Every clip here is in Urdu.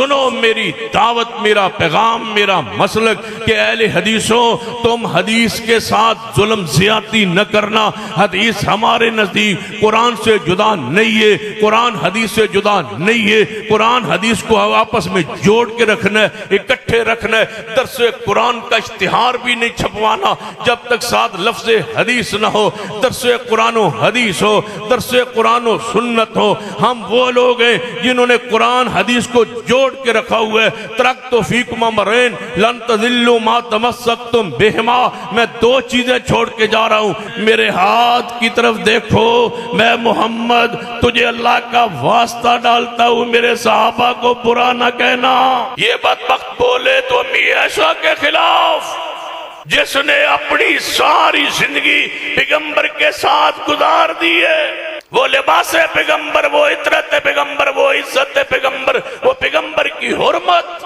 سنو میری دعوت، میرا پیغام، میرا مسلک کہ اہل حدیثوں تم حدیث کے ساتھ ظلم زیادتی نہ کرنا۔ حدیث ہمارے نزدیک قرآن سے جدا نہیں ہے، قرآن حدیث سے جدا نہیں ہے، قرآن حدیث کو آپس میں جوڑ کے رکھنا ہے، اکٹھے رکھنا ہے۔ درس قرآن کا اشتہار بھی نہیں چھپوانا جب تک ساتھ لفظ حدیث نہ ہو۔ درس قرآن و حدیث ہو، درس قرآن و سنت ہو۔ ہم وہ لوگ ہیں جنہوں نے قرآن حدیث کو جوڑ کے رکھا ہوا ہے۔ ترکت فیکم امرین لن تضلوا ما تمسکتم بہما، میں دو چیزیں چھوڑ کے جا رہا ہوں۔ میرے ہاتھ کی طرف دیکھو، میں محمد تجھے اللہ کا واسطہ ڈالتا ہوں، میرے صحابہ کو برا نہ کہنا۔ یہ بدبخت بولے تو امی عائشہ کے خلاف، جس نے اپنی ساری زندگی پیغمبر کے ساتھ گزار دی ہے۔ وہ لباس پیغمبر، وہ عطرت پیغمبر، وہ عزت پیغمبر، وہ پیغمبر کی حرمت۔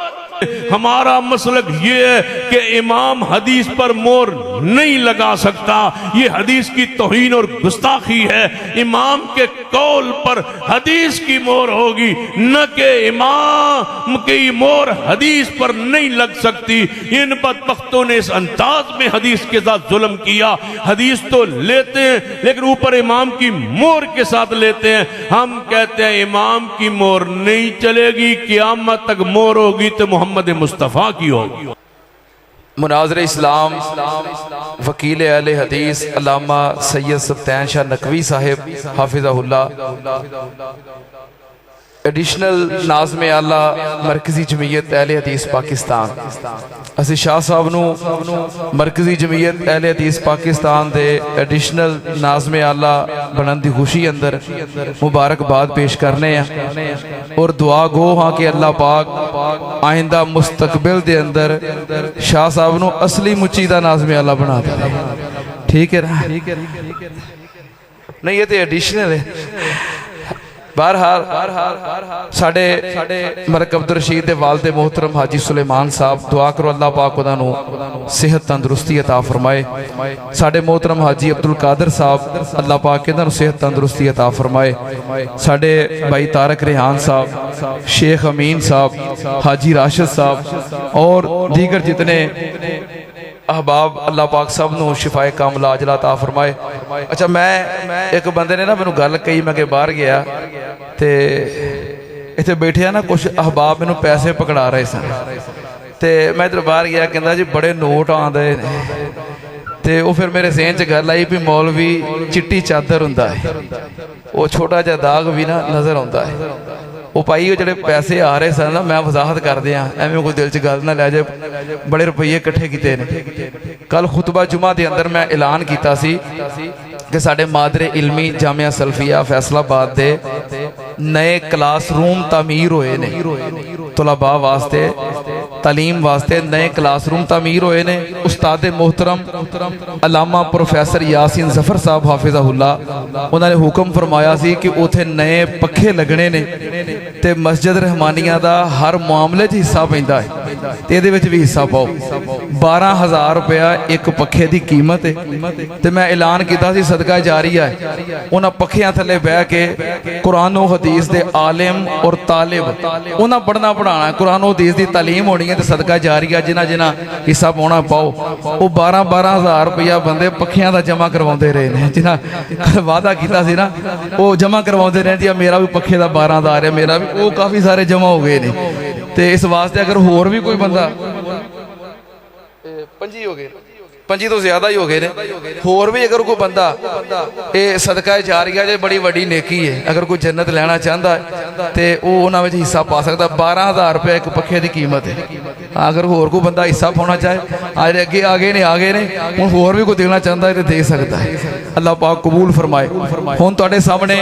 ہمارا مسلک یہ ہے کہ امام حدیث پر مور نہیں لگا سکتا، یہ حدیث کی توہین اور گستاخی ہے۔ امام کے قول پر حدیث کی مور ہوگی، نہ کہ امام کی مور حدیث پر نہیں لگ سکتی۔ ان بدبختوں نے اس انداز میں حدیث کے ساتھ ظلم کیا۔ حدیث تو لیتے ہیں لیکن اوپر امام کی مور کے ساتھ لیتے ہیں۔ ہم کہتے ہیں امام کی مور نہیں چلے گی، قیامت تک مور ہوگی تو محمد مصطفیٰ کی ہوگی۔ مناظر اسلام وکیل اہل حدیث علامہ سید سبطین شاہ نقوی صاحب حافظہ اللہ، ایڈیشنل ناظم اعلیٰ مرکزی جمعیت اہل حدیث پاکستان، اسی شاہ صاحب نو مرکزی جمعیت اہل حدیث پاکستان دے ایڈیشنل ناظم اعلیٰ بنن دی خوشی اندر مبارکباد پیش کرنے ہیں اور دعا گو ہاں کہ اللہ پاک آئندہ مستقبل دے اندر شاہ صاحب نو اصلی مچی دا ناظم اعلیٰ بنا دے۔ ٹھیک ہے نا؟ نہیں یہ تو ایڈیشنل ہے۔ بہرحال ساڑھے ملک عبدالرشید دے والد محترم حاجی سلیمان صاحب، دعا کرو اللہ پاک انہاں نو صحت تندرستی عطا فرمائے۔ ساڑھے محترم حاجی عبدالقادر صاحب، اللہ پاک انہاں نو صحت تندرستی عطا فرمائے۔ ساڑھے بھائی طارق ریحان صاحب، شیخ امین صاحب، حاجی راشد صاحب اور دیگر جتنے احباب، اللہ پاک سب نو شفائے کاملہ عاجلہ عطا فرمائے۔ اچھا میں ایک بندے نے نا مینوں گل کہی، میں کہ باہر گیا تے ایتھے بیٹھے نا کچھ احباب مینوں پیسے پکڑا رہے سن تے میں ادھر باہر گیا، کہندا جی بڑے نوٹ آندے نے تے وہ پھر میرے ذہن چ گل آئی بھی مولوی چٹی چادر ہوندا ہے، وہ چھوٹا جہا داغ بھی نا نظر آوندا ہے۔ وہ پائی وہ جڑے پیسے آ رہے سن نا، میں وضاحت کر دیا ایویں کوئی دل چ گل نہ لے جائے، بڑے روپیے کٹھے کیتے نے۔ کل خطبہ جمعہ دے اندر میں اعلان کیتا سی کہ ساڑھے مادر علمی جامعہ سلفیہ فیصل آباد دے نئے کلاس روم تعمیر ہوئے نے، طلباء واسطے تعلیم واسطے نئے کلاس روم تعمیر ہوئے نے۔ استاد محترم علامہ پروفیسر یاسین ظفر صاحب حافظہ اللہ، انہوں نے حکم فرمایا سی کہ اوتھے نئے پکھے لگنے نے تے مسجد رحمانیہ دا ہر معاملے چ حصہ پیندا ہے تے دے وچ بھی حصہ پاؤ۔ 12,000 روپیہ ایک پکھے دی قیمت ہے تے میں اعلان کیتا سی صدقہ جاریہ ہے۔ انہاں پکھیاں تھلے بہ کے قرآن و حدیث دے عالم اور طالب انہاں پڑھنا پڑھانا، قرآن و حدیث دی تعلیم ہونی ہے تے صدقہ جاریہ جنہ جنہ حصہ پاؤنا پاؤ۔ وہ 12,000 روپیہ بندے پکھیاں دا جمع کرواندے رہے نے، جنہ وعدہ کیتا سی نا وہ جمع کرواندے رہے جی میرا بھی پکھے دا 12,000 ہے، میرا بھی، وہ کافی سارے جمع ہو گئے نے۔ تے اس واسطے اگر ہور بھی کوئی بندہ 5 ہو گئے، 5 تو زیادہ ہی ہو گئے نے، ہور بھی اگر کوئی بندہ اے صدقہ جاریہ جے بڑی وڈی نیکی ہے، اگر کوئی جنت لینا چاہتا ہے تے وہ انہاں وچ حصہ پا سکتا۔ 12,000 روپے ایک پکھے دی قیمت ہے۔ اگر ہور کوئی بندہ حصہ پانا چاہے، آج اگے آگے نے ہن ہور بھی کوئی دینا چاہتا ہے تے دے سکتا ہے۔ اللہ پاک قبول فرمائے۔ ہن تواڈے سامنے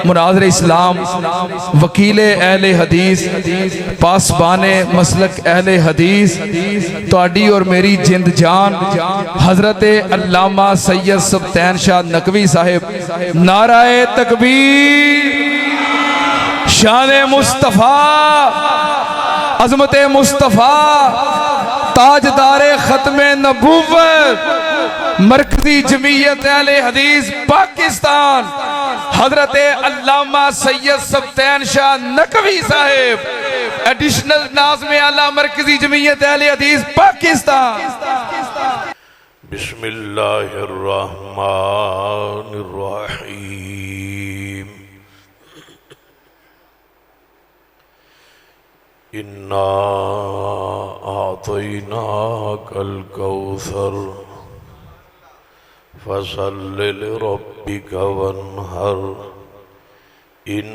مناظر اسلام وکیل اہل حدیث پاسبان مسلک اہل حدیث تواڈی اور میری جند جان حضرت علامہ سید سبطین شاہ نقوی صاحب، نعرہ تکبیر، شان مصطفیٰ، عظمت مصطفیٰ، تاجدار ختم نبوت، مرکزی جمعیت اہل حدیث پاکستان، حضرت علامہ سید سبطین شاہ نقوی صاحب ایڈیشنل ناظم اعلیٰ مرکزی جمعیت اہل حدیث پاکستان. بسم اللہ الرحمن الرحیم. انا اعطیناک الکوثر فصل لربک وانحر ان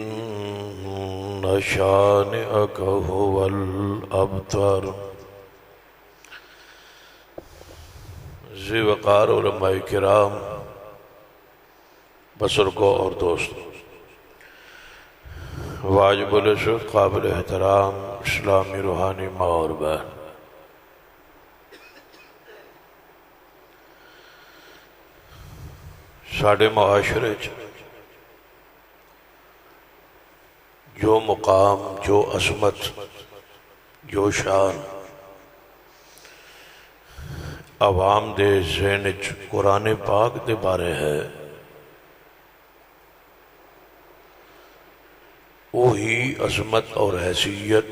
شانئک هو الابتر. ذی وقار علماء کرام، بزرگوں اور دوستوں، واجب العزت قابل احترام اسلامی روحانی ماں اور بہن، ساڑھے معاشرے جو مقام، جو عظمت، جو شان عوام دے ذہن قرآن پاک دے بارے ہے، وہی عظمت اور حیثیت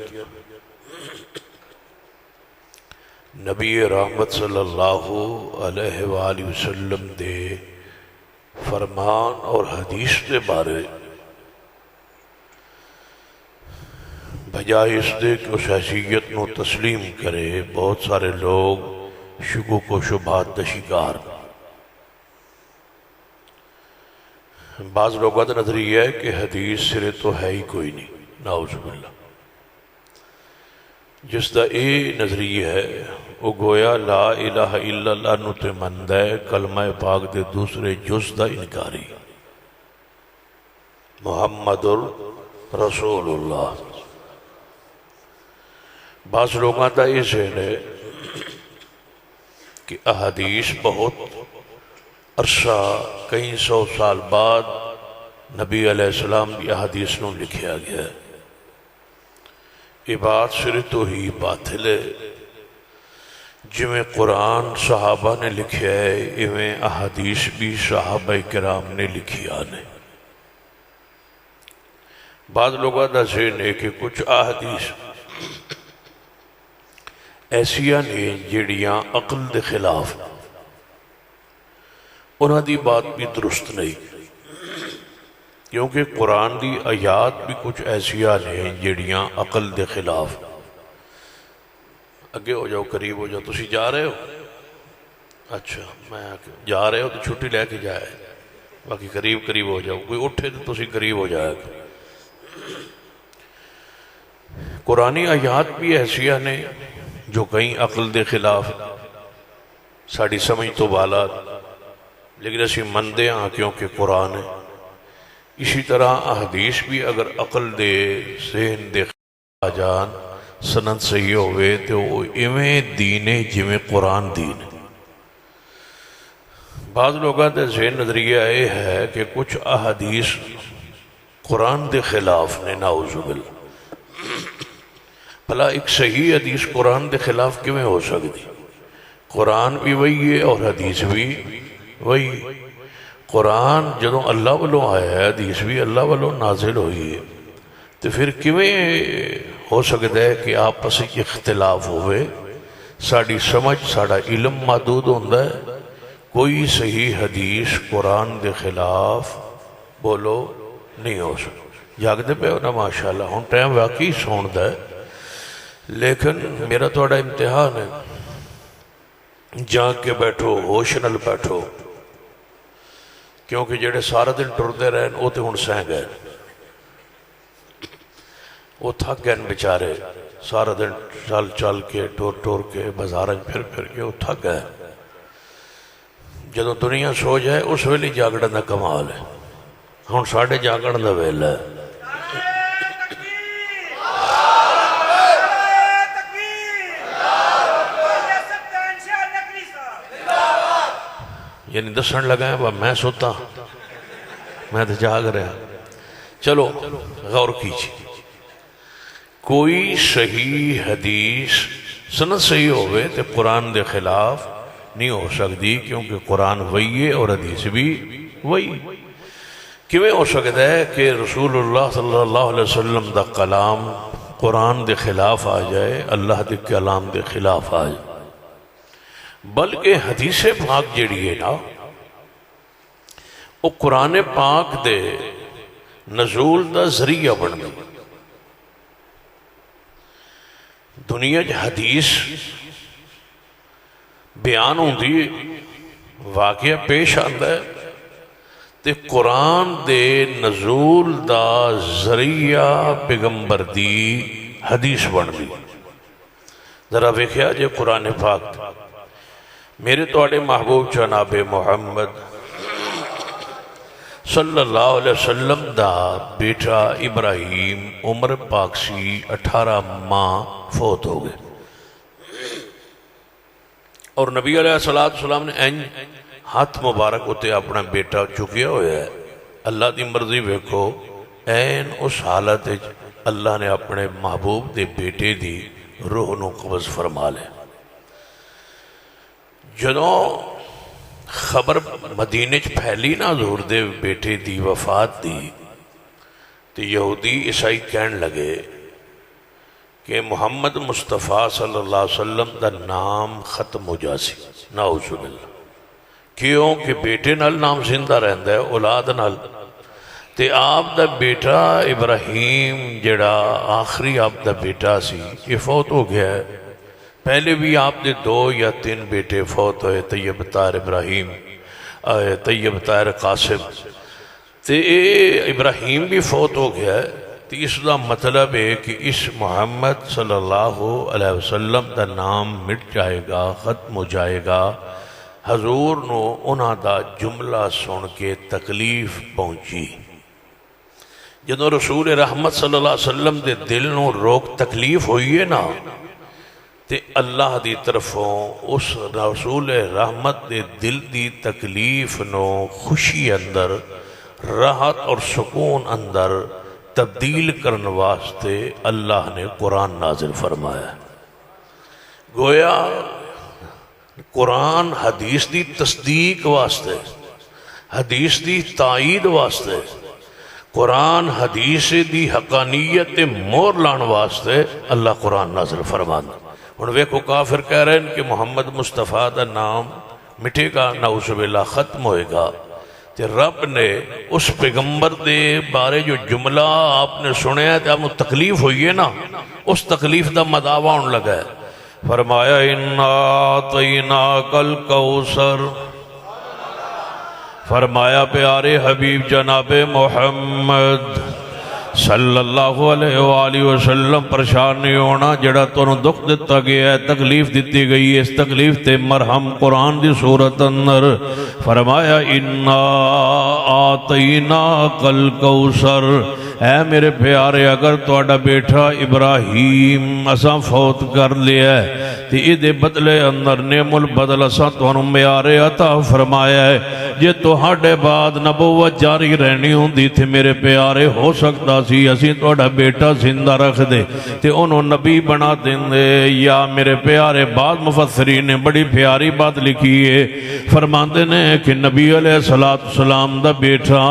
نبی رحمت صلی اللہ علیہ وآلہ وسلم دے فرمان اور حدیث دے بارے بجائے اس دے کہ اس حیثیت نو تسلیم کرے، بہت سارے لوگ شکوک و شبہات دا شکار. بعض لوگوں کا نظریہ ہے کہ حدیث سرے تو ہے ہی کوئی نہیں، نعوذ باللہ. جس دا اے نظریہ ہے وہ گویا لا الہ الا اللہ نو تے مند ہے، کلمہ پاک دے دوسرے جز دا انکاری. محمد رسول اللہ. بعض لوگوں کا یہ ذہن ہے کہ احادیث بہت عرصہ کئی سو سال بعد نبی علیہ السلام کی احادیث نو لکھیا گیا ہے. یہ بات سر تو ہی باطل ہے. جویں قرآن صحابہ نے لکھیا ہے ایویں احادیث بھی صحابہ کرام نے لکھیا نے. بعض لوگوں کا ذہن ہے کہ کچھ احادیث ایسیاں نے جڑیاں عقل دے خلاف، انہاں دی بات بھی درست نہیں، کیونکہ قرآن دی آیات بھی کچھ ایسیاں نے جڑیاں عقل دے خلاف. اگے ہو جاؤ، قریب ہو جاؤ. تسی جا رہے ہو؟ اچھا، میں جا رہے ہو تو چھٹی لے کے جائے، باقی قریب قریب ہو جاؤ. کوئی اٹھے تو تسی قریب ہو جائے. قرآنی آیات بھی ایسیاں نے جو کہیں عقل دے خلاف، ساڑی سمجھ تو بالا، لیکن اسی مندے ہاں کیونکہ قرآن ہے. اسی طرح احادیث بھی اگر عقل دے ذہن دے خلاف جان سند صحیح ہوئے تو وہ ایویں دین ہے جویں قرآن دین ہے. بعض لوگوں کا ذہن نظریہ یہ ہے کہ کچھ احادیث قرآن دے خلاف نے، نعوذ باللہ. بھلا ایک صحیح حدیث قرآن دے خلاف کیویں ہو سکتی؟ قرآن بھی وہی ہے اور حدیث بھی وہی. قرآن جدوں اللہ والوں آیا ہے، حدیث بھی اللہ والوں نازل ہوئی ہے، تو پھر کیویں ہو سکتا ہے کہ آپس اختلاف ہوئے؟ ساڑی سمجھ، ساڑا علم محدود ہوتا ہے. کوئی صحیح حدیث قرآن دے خلاف بولو نہیں ہو سکتا. جاگتے پہ ہونا ماشاءاللہ. ہن ٹائم واقعی سون دا ہے، لیکن میرا تھوڑا امتحان ہے. جاگ کے بیٹھو، ہوش نال بیٹھو، کیونکہ جڑے سارا دن ٹردے رہن وہ تو ہن سہ گئے، وہ تھک گئے بیچارے. سارا دن چل چل کے ٹور کے بازار پھر کے وہ تھک گئے. جدوں دنیا سو جائے اس ویلے جاگڑن دا کمال ہے. ہن ساڈے جاگڑن دا ویلا ہے. یعنی دسن لگا ہے میں سوتا، میں تو جاگ رہا. چلو غور کیجیے. کوئی صحیح حدیث سند صحیح ہوئے تو قرآن دے خلاف نہیں ہو سکتی، کیونکہ قرآن وہی ہے اور حدیث بھی وہی. کیویں ہو سکتا ہے کہ رسول اللہ صلی اللہ علیہ وسلم دا کلام قرآن دے خلاف آ جائے، اللہ دے کلام دے خلاف آ جائے، بلکہ حدیث پاک جیڑی ہے نا وہ قرآن پاک دے نزول دا ذریعہ بن گئی۔ دنیا چ حدیث بیان ہوندی، واقعہ پیش آندا ہے، تے قرآن دے نزول دا ذریعہ پیغمبر دی حدیث بن گئی۔ ذرا ویکھیا جے قرآن پاک میرے توڑے محبوب جناب محمد صلی اللہ علیہ وسلم دا بیٹا ابراہیم عمر پاک سی 18 ماہ فوت ہو گئے، اور نبی علیہ السلام نے این ہاتھ مبارک ہوتے اپنا بیٹا چکیا ہوا ہے۔ اللہ دی مرضی ویکھو، این اس حالت اللہ نے اپنے محبوب دے بیٹے دی روح نو قبض فرما لے۔ جدوں خبر مدینے چ پھیلی نا حضور دے بیٹے دی وفات دی، تو یہودی عیسائی کہن لگے کہ محمد مصطفیٰ صلی اللہ علیہ وسلم دا نام ختم ہو جاسی، نعوذ باللہ۔ کیوں کہ بیٹے نال نام زندہ رہندا ہے، اولاد نال۔ تے آپ دا بیٹا ابراہیم جڑا آخری آپ دا بیٹا سی، یہ فوت ہو گیا ہے۔ پہلے بھی آپ دے 2 یا 3 بیٹے فوت ہوئے، طیب طاہر ابراہیم، طیب طاہر قاسم، تے ابراہیم بھی فوت ہو گیا ہے۔ تو اس دا مطلب ہے کہ اس محمد صلی اللہ علیہ وسلم دا نام مٹ جائے گا، ختم ہو جائے گا۔ حضور نو انہاں دا جملہ سن کے تکلیف پہنچی۔ جدوں رسول رحمت صلی اللہ علیہ وسلم دے دل نو روک تکلیف ہوئی ہے نا، تے اللہ دی طرفوں اس رسول رحمت دے دل دی تکلیف نو خوشی اندر، راحت اور سکون اندر تبدیل کرن واسطے اللہ نے قرآن نازل فرمایا۔ گویا قرآن حدیث دی تصدیق واسطے، حدیث دی تائید واسطے، قرآن حدیث دی حقانیت مور لان واسطے اللہ قرآن نازل فرمانا۔ ہن ویکھو کافر کہہ رہے ہیں کہ محمد مصطفیٰ دا نام مٹے گا، نعوذ باللہ ختم ہوئے گا۔ تے رب نے اس پیغمبر دے بارے جو جملہ آپ نے سنے ہے تے آپ کو تکلیف ہوئی ہے نا، اس تکلیف دا مداوع ہونے لگا ہے۔ فرمایا اِنَّا أَعْطَيْنَاكَ الْكَوْثَرَ، فرمایا پیارے حبیب جناب محمد صلی اللہ علیہ وآلہ وسلم پریشان نہیں ہونا، جڑا تو دکھ دیتا گیا ہے، تکلیف دیتی گئی ہے، اس تکلیف تے مرہم قرآن دی صورت اندر فرمایا اِنَّا أَعْطَيْنَاكَ الْكَوْثَرَ۔ اے میرے پیارے، اگر توڑا بیٹھا ابراہیم اساں فوت کر لیا ہے تے ادھے بدلے اندر نعم البدل اساں تو انہوں میارے عطا فرمایا ہے۔ جے توہاڈے بعد نبوت جاری رہنی ہوں دی تھے میرے پیارے، ہو سکتا سی اسی توڑا بیٹا زندہ رکھ دے تے انہوں نبی بنا دیں دے۔ یا میرے پیارے بعد مفسرین نے بڑی پیاری بات لکھی ہے، فرماندے نے کہ نبی علیہ السلام دا بیٹا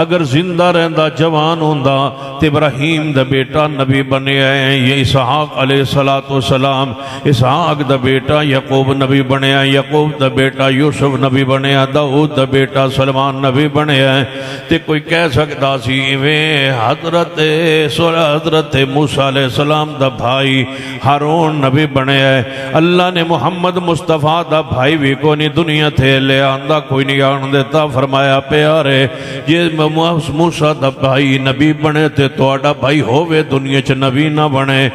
اگر زندہ رہندا جوان ہوندہ تے ابراہیم دا بیٹا نبی بنے آئے، یہ اسحاق علیہ السلام، اسحاق دا بیٹا یعقوب نبی بنے آئے، یعقوب دا بیٹا یوسف نبی بنے آئے، داؤد دا بیٹا سلمان نبی بنے آئے۔ تے کوئی کہہ سکتا سی ایویں حضرت موسیٰ علیہ السلام دا بھائی ہارون نبی بنے آئے۔ اللہ نے محمد مصطفیٰ دا بھائی بھی کو نہیں دنیا تھے لے آندہ کوئی نہیں آن دیتا۔ فرمایا پیارے جے موسیٰ دا بھائی نبی بنے تے توڑا بھائی ہووے دنیا چ نبی نہ بنے،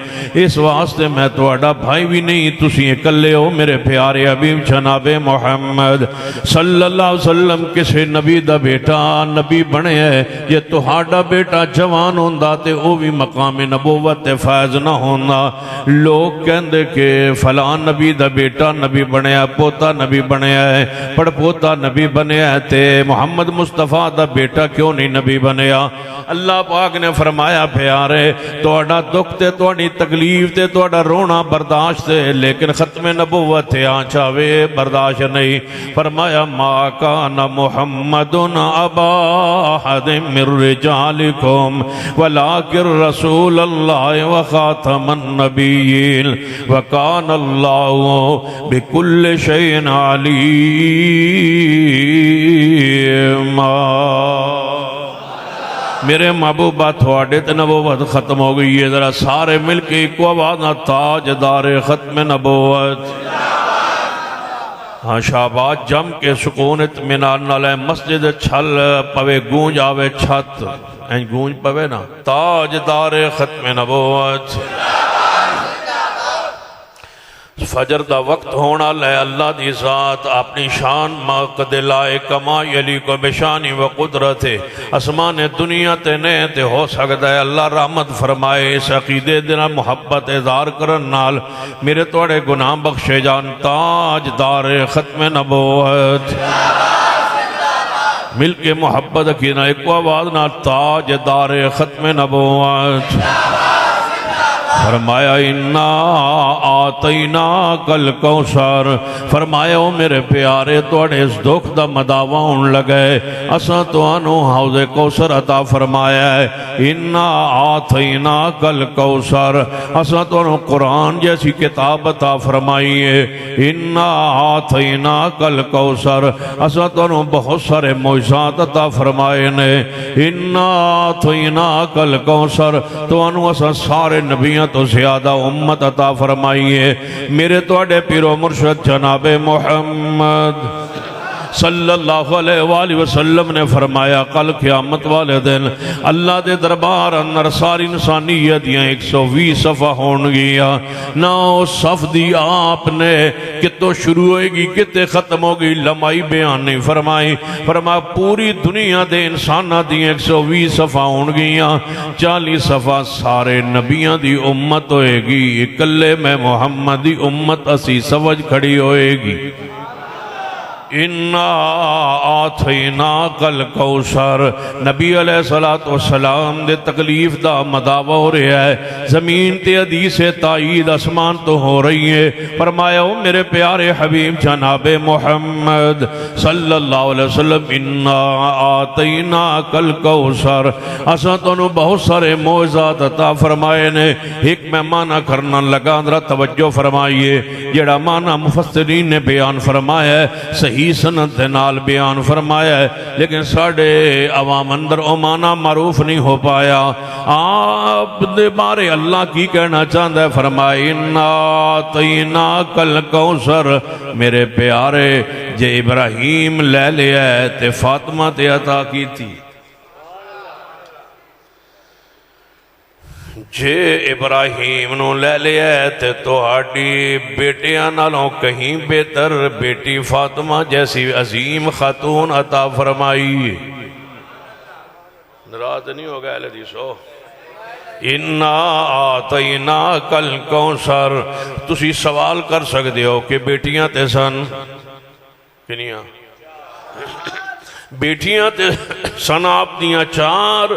اس واسطے میں توڑا بھائی بھی نہیں، تسی اکلے ہو میرے پیارے حبیب جناب محمد صلی اللہ علیہ وسلم۔ کسے نبی دا بیٹا نبی بنے ہے، یہ توڑا بیٹا جوان ہوندہ تے او بھی مقام نبوت فائز نہ ہوندہ۔ لوگ کہندے کہ فلان نبی دا بیٹا نبی بنے ہے، پوتا نبی بنے ہے، پڑ پوتا نبی بنے ہے، تے محمد مصطفیٰ دا بیٹا کیوں نہیں نبی بنیا؟ اللہ پاک نے فرمایا پیارے تہاڈا دکھ تے تہاڈی تکلیف تے تہاڈا رونا برداشت ہے، لیکن ختم نبوت تے آ چاوے برداشت نہیں۔ فرمایا ما کان محمد ابا احد من رجالکم ولکن رسول اللہ وخاتم النبیین وکان اللہ بکل شیء علیم۔ میرے محبوبہ تھوڑے تے نبوت ختم ہو گئی ہے، ذرا سارے مل کے ایک آواز نہ تاجدار ختم نبوت۔ ہاں شاباش جم کے سکون اطمینان نالے مسجد چھل پوے گونج آوے چھت این گونج پوے نا تاجدار ختم نبوت۔ فجر دا وقت ہونا لے اللہ دی ذات اپنی شان مقد لائے کما یلی کو بشانی و قدرت اسمان دنیا تے نہیں تے ہو سکتا ہے۔ اللہ رحمت فرمائے اس عقیدے دینا محبت اظہار کرن نال میرے توڑے گناہ بخشے جان تاجدار ختم نبوت۔ مل کے محبت کی نا ایک آواز نا تاجدار ختم نبوت۔ فرمایا انا آتیناک الکوثر، فرمایا او میرے پیارے توڑے اس دکھ دا مداوا ہون لگے اساں توانو حوض کوثر عطا فرمایا ہے۔ انا آتیناک الکوثر، اساں توانو قرآن جیسی کتاب عطا فرمائی ہے۔ انا آتیناک الکوثر، اساں توانو بہت سارے معجزات عطا فرمائے نے۔ انا آتیناک الکوثر، توانو اساں سارے نبیاں تو زیادہ امت عطا فرمائیے۔ میرے توڑے پیرو مرشد جناب محمد صلی اللہ علیہ وآلہ وسلم نے فرمایا کل قیامت والے دن اللہ دے دربار اندر ساری انسانیت دیاں 120 صفحہ ہون گیا نہ اس صف دی آپ نے کتوں شروع ہوئے گی کتے ختم ہوگی لمائی بیان نہیں فرمائی۔ فرمایا پوری دنیا دے انسانہ دیاں 120 صفحہ ہون گیا 40 صفحہ سارے نبیاں دی امت ہوئے گی، اکلے میں محمد دی امت اسی سوج کھڑی ہوئے گی۔ اِنَّا آتَيْنَاكَ الْكَوْثَرَ، نبی علیہ السلام دے تکلیف دا مداوع ہو رہا ہے، زمین تے حدیث تائید اسمان تو ہو رہی ہے۔ فرمایا او میرے پیارے حبیب جناب محمد صلی اللہ علیہ وسلم اِنَّا آتَيْنَاكَ الْكَوْثَرَ، اساں تانوں بہت سارے معجزات عطا فرمائے نے۔ ایک میں معنی کرنا لگا ذرا توجہ فرمائیے، جڑا معنی مفسرین نے بیان فرمایا ہے صحیح سند دے نال بیان فرمایا ہے، لیکن ساڑھے عوام اندر او معنی معروف نہیں ہو پایا۔ آپ دے بارے اللہ کی کہنا چاہتا ہے، فرمائے اِنَّا آتَيْنَاكَ الْكَوْثَرَ، میرے پیارے جے ابراہیم لے لیا ہے تے فاطمہ تے عطا کی تھی، جے ابراہیم نو لے لیا ہے تے توہاڈی بیٹیاں نالوں کہیں بہتر بیٹی فاطمہ جیسی عظیم خاتون عطا فرمائی۔ ناراض نہیں ہوگا اہل حدیثو؟ اِنَّا آتَيْنَاكَ الْكَوْثَرَ، تسی سوال کر سکتے ہو کہ بیٹیاں تے سن کنیاں بیٹیاں تے سن آپ دیاں 4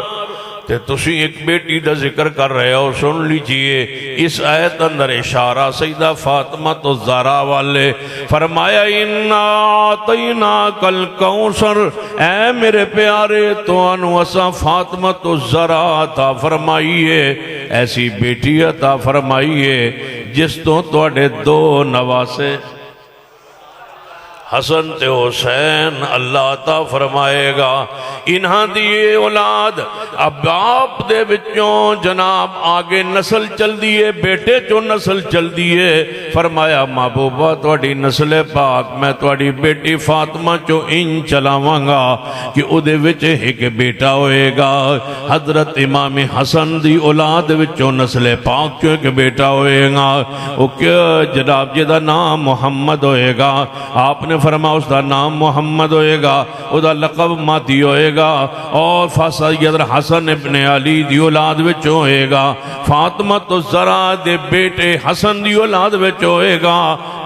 تے تسی ایک بیٹی دا ذکر کر رہے ہو۔ سن لیجئے اس آیت اندر اشارہ سیدہ فاطمہ تو زہرا والے، فرمایا اِنَّا آتَيْنَاكَ الْكَوْثَرَ، اے میرے پیارے تو انو اسا فاطمہ تو زہرا عطا فرمائیے، ایسی بیٹی عطا فرمائیے جس تو توڑے 2 نواسے حسن تے حسین اللہ عطا فرمائے گا۔ انہاں دیئے اولاد اب آپ دے بچوں جناب آگے نسل چل دیئے، بیٹے جو نسل چل دیئے۔ فرمایا محبوبہ توڑی نسل پاک میں توڑی بیٹی فاطمہ چو ان چلاواں گا کہ او دے وچے ایک بیٹا ہوئے گا۔ حضرت امام حسن دی اولاد وچوں نسل پاک چو ایک بیٹا ہوئے گا، او کیا جناب جدہ نام محمد ہوئے گا۔ آپ نے فرما اس دا نام محمد ہوئے گا، او دا لقب ماتی ہوئے گا، اور سید حسن ابن علی دی اولاد وچ ہوئے گا، فاطمہ تو زہرا دے بیٹے حسن دی اولاد وچ ہوئے گا۔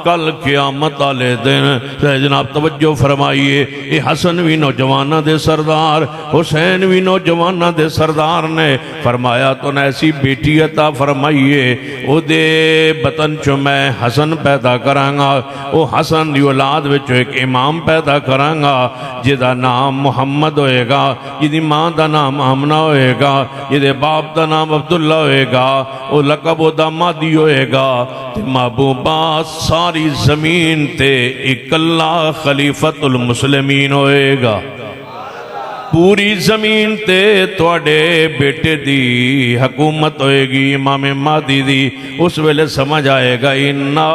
کل قیامت والے دن جناب توجہ فرمائیے یہ حسن بھی نوجوانوں دے سردار حسین بھی نوجوانوں دے سردار نے فرمایا تو نے ایسی بیٹی عطا فرمائیے او دے بطن چو میں حسن پیدا کرانگا او حسن دی اولاد وچو ایک امام پیدا کرانگا جدا نام محمد ہوئے گا جدی ماں دا نام آمنہ ہوئے گا جدے باپ دا نام عبداللہ ہوئے گا او لقب و دامادی ہوئے گا تے محبوبہ ساری زمین تے اکلا خلیفت المسلمین ہوئے گا پوری زمین تے توڑے بیٹے دی حکومت ہوئے گی امام مہدی دی اس ویلے سمجھ آئے گا اِنَّا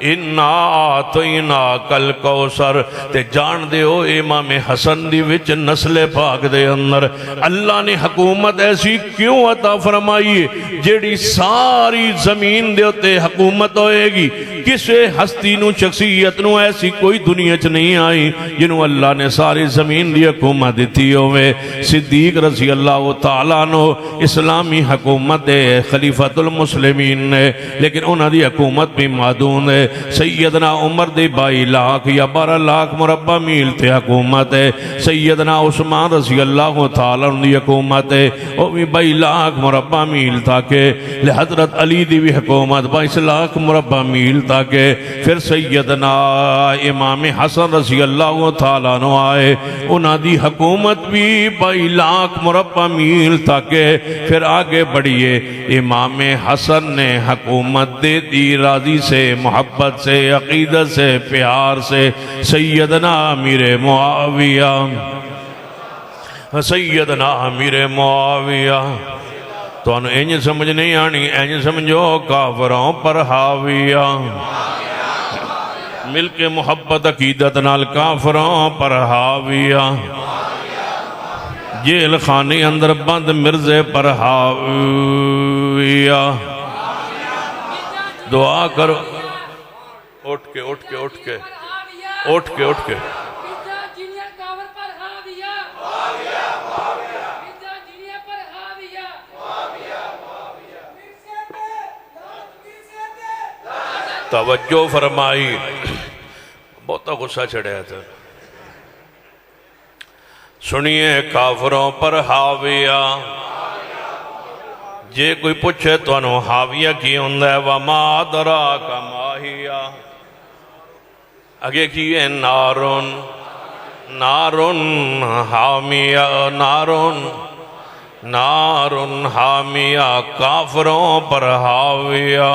آتَيْنَا کل کوثر تے جان دے ہو امام حسن دی وچ نسل پاک دے اندر اللہ نے حکومت ایسی کیوں عطا فرمائی جیڑی ساری زمین دے ہوتے حکومت ہوئے گی کسے ہستی نو شخصیت نو ایسی کوئی دنیا چ نہیں آئی جنہوں اللہ نے ساری زمین دی حکومت دیتی ہوئے صدیق رضی اللہ تعالیٰ نو اسلامی حکومت دے خلیفۃ المسلمین نے لیکن انہاں دی حکومت بھی معدون ہے سیدنا عمر دی 22 لاکھ یا 12 لاکھ مربع میل تے حکومت ہے سیدنا عثمان رضی اللہ تعالیٰ دی حکومت ہے وہ بھی 22 لاکھ مربع میل تاکہ حضرت علی دی بھی حکومت 22 لاکھ مربع میل تاکہ پھر سیدنا امام حسن رضی اللہ تعالیٰ عنہ آئے انہاں دی حکومت بھی 22 لاکھ مربع میل تاکہ پھر آگے بڑھئے امام حسن نے حکومت دے دی راضی سے محبت سے عقیدت سے پیار سے سیدنا امیر معاویہ تو انہوں اینج سمجھ نہیں آنی اینج سمجھو کافروں پر حاویہ مل کے محبت عقیدت نال کافروں پر حاویہ جیل خانی اندر بند مرزے پر حاویہ دعا کرو اٹھ کے توجہ فرمائی بہت غصہ چڑھیا تھا سنیے کافروں پر حاویہ جے کوئی پوچھے تو انہوں حاویہ کی ہوندہ ہے وَمَا أَدْرَاكَ مَا هِيَ اگے کی ہے نارن حامیہ کافروں پر حاویہ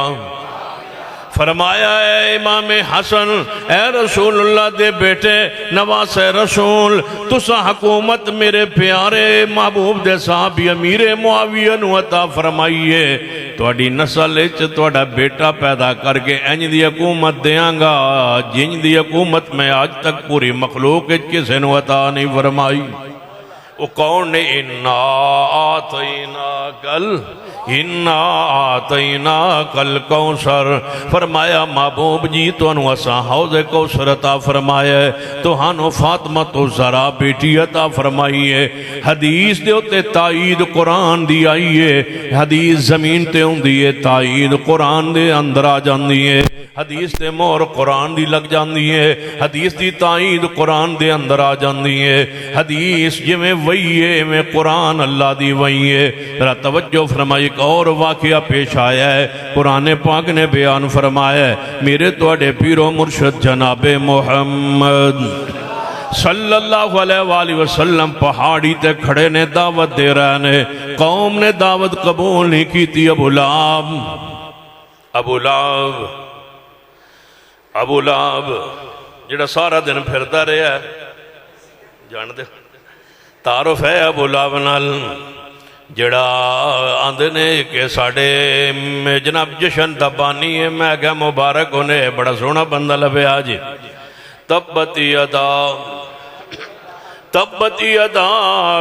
فرمایا اے امام حسن اے رسول اللہ دے بیٹے نواس رسول تسا حکومت میرے پیارے محبوب دے صحابی امیر معاویہ نو عطا فرمائیے توڑی نسل اچ توڑا بیٹا پیدا کر کے انج دی حکومت دیاں گا جنج دی حکومت میں آج تک پوری مخلوق اچ کسے نو عطا نہیں فرمائی وہ کون نے اِنَّا آتَيْنَا کل کوثر فرمایا محبوب جی تو انہوں اسا حوض کوثر عطا فرمایا تو ہنو فاطمہ تو ذرا بیٹی عطا فرمائیے حدیث دے ہوتے تائید قرآن دی آئیے حدیث زمین تے ہوں دیئے تائید قرآن دے اندر آ جان دیئے حدیث دے مور قرآن دی لگ جان دیئے حدیث دی تائید قرآن دے اندر آ جان دیئے حدیث جی میں وہیے میں قرآن اللہ دی وہیے ذرا توجہ فرمائی ایک اور واقعہ پیش آیا ہے قرآن پاک نے بیان فرمایا ہے میرے توڑے پیر و مرشد جناب محمد صلی اللہ علیہ وآلہ وسلم پہاڑی تے کھڑے نے دعوت دے رہے نے قوم نے دعوت قبول نہیں کی تھی ابو لہب جڑا سارا دن پھرتا رہا ہے جان دے تعارف ہے ابو لہب نال جڑا آندھنے کہ ساڑے جناب جشن دبانی ہے میں کہا مبارک ہونے بڑا سونا بندہ لبے آجی تبت یدا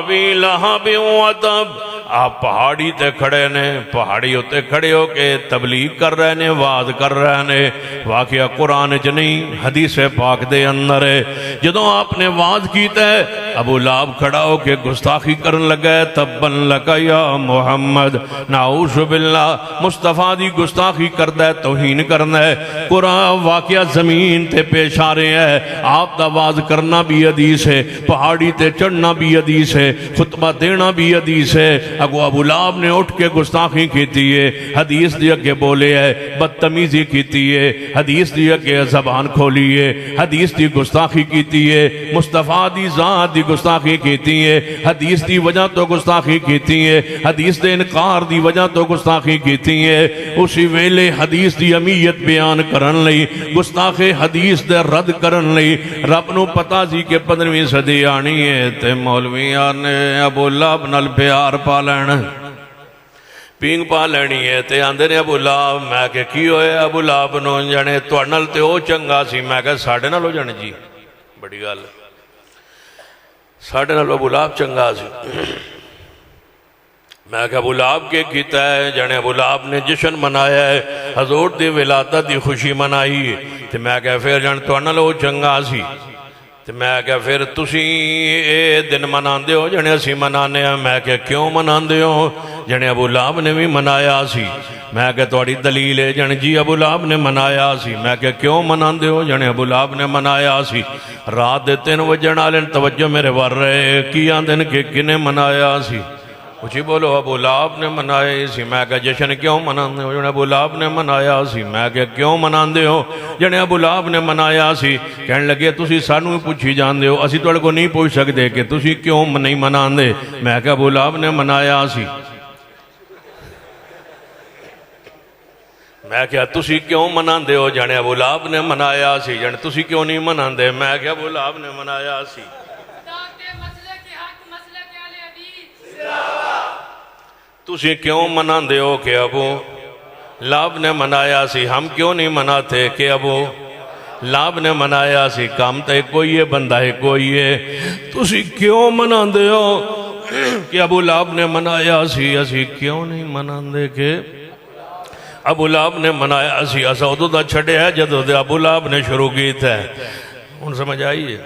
وی لہب وطب آپ پہاڑی تے کھڑے نے، پہاڑی ہوتے کھڑے ہو کے تبلیغ کر رہے نے، وعظ کر رہے نے۔ واقعہ قرآن چ نہیں، حدیث پاک دے اندر ہے۔ جدوں آپ نے وعظ کیتا ہے، ابو لہب کھڑا ہو کے گستاخی کرن لگا ہے، تبن لک یا محمد، نعوذ باللہ، مصطفیٰ دی گستاخی کردا ہے، توہین کرنا ہے۔ قرآن واقعہ زمین تے پیش آ رہے ہیں، آپ دا وعظ کرنا بھی حدیث ہے، پہاڑی تے چڑھنا بھی حدیث ہے، خطبہ دینا بھی حدیث ہے۔ اگو ابو لہب نے اٹھ کے گستاخی کیتی ہے، حدیث دی اگے بولے ہے، بدتمیزی کیتی ہے، حدیث دی اگے زبان کھولی ہے، حدیث دی گستاخی کیتی ہے، مصطفیٰ دی ذات دی گستاخی کیتی ہے، حدیث دی وجہ تو گستاخی کیتی ہے، حدیث دے انکار دی وجہ تو گستاخی کیتی ہے۔ اسی ویلے حدیث دی اہمیت بیان کرن لئی، گستاخ حدیث دے رد کرن لئی رب نو پتا سی کہ 15ویں صدی آنی ہے تے مولویاں نے ابو لہب نال پیار پا لینا، پینگ پا لینی ہے۔ تے آندے نے ابو لہب، میں کہ کی ہوئے ابو لہب نو جانے تواڈے نال تے او چنگا سی، میں کہ ساڈے نال ہو جانے جی، بڑی گل، ساڈے نال ابو لہب چنگا سی۔ میں کہ ابو لہب کے کیتا ہے، جانے ابو لہب نے جشن منایا ہے، حضور دی ولادت دی خوشی منائی ہے، تے میں کہ پھر جان تواڈے نال او چنگا سی، تے میں کہ پھر تسی اے دن مناندے ہو جانے اسی منانے ہیں۔ میں کہ کیوں مناندے ہو؟ جانے ابو لہب نے بھی منایا سی۔ میں کہ تواڈی دلیل ہے؟ جانے جی ابو لہب نے منایا سی۔ میں کہ کیوں مناندے ہو؟ جانے ابو لہب نے منایا سی۔ رات دے 3 وجن والے توجہ میرے ور رہے، کی آندے کہ کنے منایا سی؟ اچھی بولو، ابو لہب نے منایا سی۔ میں کہ جشن کیوں مناندے ہو؟ جانے ابو لہب نے منایا سی۔ میں کہ کیوں مناندے ہو؟ جانے ابو لہب نے منایا سی۔ کہنے لگے تسی سانو ہی پوچھی جاندے ہو، اسی تواڈے کو نہیں پوچھ سکدے کہ تسی کیوں نہیں مناندے۔ میں کہ ابو لہب نے منایا سی۔ میں کہ تسی کیوں مناندے ہو؟ جانے ابو لہب نے منایا سی۔ جانے تسی کیوں نہیں مناندے؟ میں کہ ابو لہب نے منایا سی۔ تسی کیوں مناندے ہو کہ ابو لہب نے منایا سی؟ ہم کیوں نہیں مناتے کہ ابو لہب نے منایا سی؟ کام تے کوئی ہے، بندہ ہے کوئی ہے، تسی کیوں مناندے ہو کہ ابو لہب نے منایا سی؟ اسی کیوں نہیں مناندے کہ ابو لہب نے منایا سی؟ اسا ادو دا چھڑے ہے جدو دے ابو لہب نے شروع کی تھے۔ ان سمجھ آئیے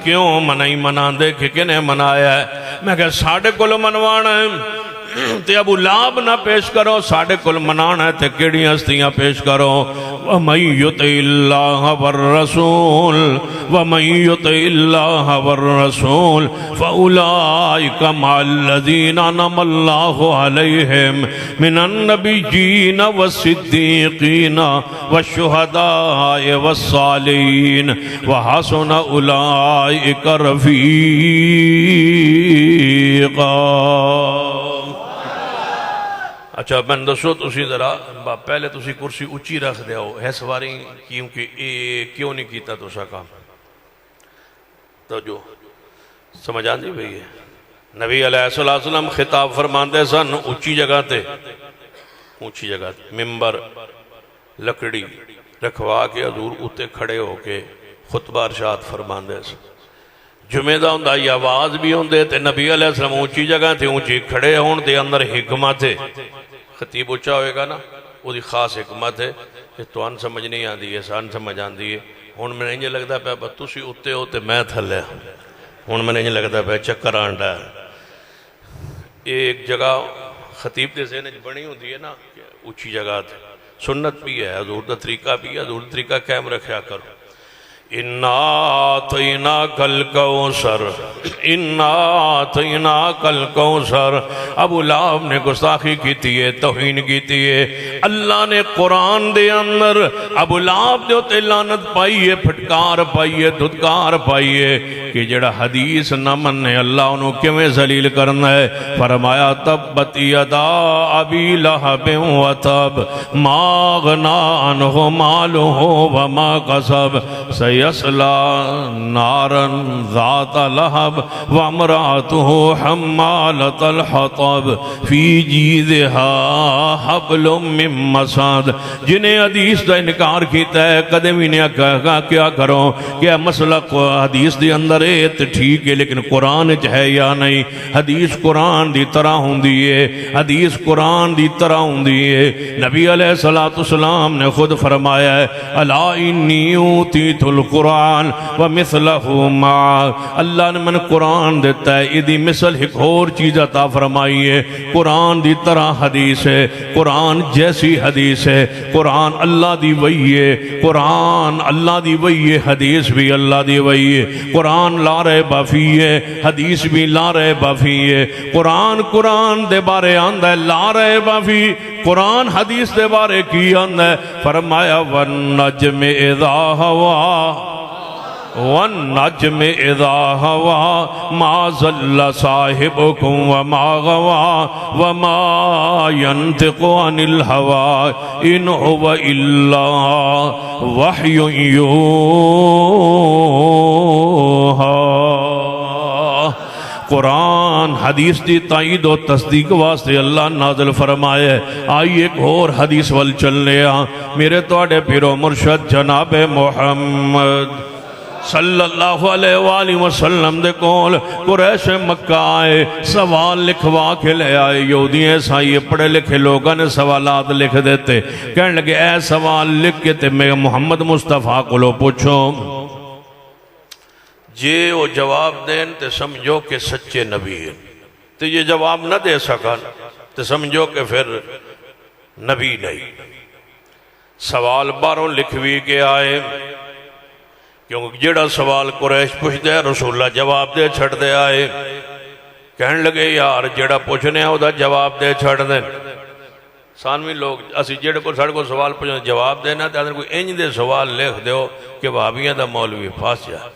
کیوں نہیں مناندے کہ کنے منایا ہے؟ میں کہ ساڑھے کل منوانا ہے تے ابو لہب نہ پیش کرو، ساڑھے کل منانا ہے تے کیڑی ہستیاں پیش کرو۔ وَمَن يُطِعِ اللَّهَ وَالرَّسُولَ وَمَن يُطِعِ اللَّهَ وَالرَّسُولَ فَأُولَئِكَ مَعَ الَّذِينَ أَنْعَمَ اللَّهُ عَلَيْهِمْ مِنَ النَّبِيِّينَ وَالصِّدِّيقِينَ وَالشُّهَدَاءِ وَالصَّالِحِينَ وَحَسُنَ أُولَئِكَ رَفِيقًا۔ اچھا میں دسو تسی ذرا پہلے تسی کرسی اچھی رکھ دے ہو ہے سواری کیونکہ کیوں نہیں کیتا تو سا کام تو جو سمجھ آندی بھئی ہے۔ نبی علیہ السلام خطاب فرماندے سن اچھی جگہ تے، اونچی جگہ تے ممبر لکڑی رکھوا کے حضور اتے کھڑے ہو کے خطبہ ارشاد فرماندے سن۔ جمعہ دا ہوندہ یہ آواز بھی ہوندے تے نبی علیہ السلام اونچی جگہ تے اونچی کھڑے ہون دے اندر حکمت ہے۔ خطیب اچھا ہوئے گا نا وہ دی خاص حکمت ہے کہ تو ان سمجھ نہیں آندی ہے، سان سمجھ آندی ہے۔ ہون میں نہیں لگتا پہ تسی اتے ہوتے میں تھلے، ہون میں نہیں لگتا پہ چکر آنڈا ہے۔ ایک جگہ خطیب دے ذہن بنی ہوندی ہے نا اونچی جگہ تے، سنت بھی ہے، حضور دا طریقہ بھی ہے، حضور دا طریقہ قائم رکھیا کرو۔ اِنَّا آتَيْنَاكَ الْكَوْثَرَ اِنَّا آتَيْنَاكَ الْكَوْثَرَ۔ ابو لہب نے گستاخی کیتی ہے، توہین کیتی ہے۔ اللہ نے قرآن دے اندر ابو لہب دے ہوتے لعنت پائی ہے، پھٹکار پائی ہے، دھتکار پائی ہے کہ جڑا حدیث نہ مننے اللہ انہوں کیویں ذلیل کرنا ہے۔ فرمایا تبت یدا ابی لہب وتب ما اغنی عنہ مالہ وما کسب سیصلی نارا ذات لہب وامرأتہ حمالۃ الحطب فی جیدہا حبل من مسد۔ جنہیں حدیث دا انکار کیتا ہے کدے بھی نہیں کہا کیا کرو کہ مسئلہ حدیث دے اندر دے تے ٹھیک ہے لیکن قرآن چ ہے یا نہیں. حدیث قرآن دی طرح ہوندی ہے, حدیث قرآن دی طرح ہوندی ہے. نبی علیہ الصلوۃ والسلام نے خود فرمایا ہے الا انی اوتیت القرآن ومثلہ معہ. اللہ نے من قرآن دیتا ہے, ادی مثل ایک اور چیز عطا فرمائی ہے. قرآن دی طرح حدیث ہے, قرآن جیسی حدیث ہے. قرآن اللہ دی وحی ہے, قرآن اللہ دی وحی ہے, حدیث بھی اللہ دی وحی ہے. قرآن لا ریب فیہ ہے, حدیث بھی لا ریب فیہ ہے. قرآن دے بارے آندا ہے لا ریب فیہ, قرآن حدیث دے بارے کی آندا ہے فرمایا والنجم اذا ہوا والنجم اذا ہوا ما ضل صاحبکم وما غوا وما ينطق عن الہوى ان هو الا وحی یوحی. قرآن حدیث دی تائید و تصدیق واسطے اللہ نازل فرمائے. آئیے ایک اور حدیث وال چلنے میرے توڑے پیرو مرشد جناب محمد صلی اللہ علیہ وآلہ وسلم دے کول قریش مکہ آئے, سوال لکھوا کے لے آئے. یہودی عیسائی پڑھے لکھے لوگوں نے سوالات لکھ دیتے, کہنے لگے اے سوال لکھ کے تے میں محمد مصطفیٰ کو لو پوچھو, جے وہ جواب دیں تے سمجھو کہ سچے نبی ہیں, تے یہ جواب نہ دے سکا تے سمجھو کہ پھر نبی نہیں. سوال باروں لکھوی کے آئے, کیونکہ جڑا سوال قریش پوچھ دے رسول اللہ جواب دے چھڑ دے آئے. کہنے لگے یار جڑا پوچھنے ہیں دا جواب دے چھڑ دیں. سانوی لوگ اسی جڑے کو سڑ کو سوال پوچھنے جواب دینا تے کوئی انج دے سوال لکھ دیو کہ وہابیاں دا مولوی پھاس جائے.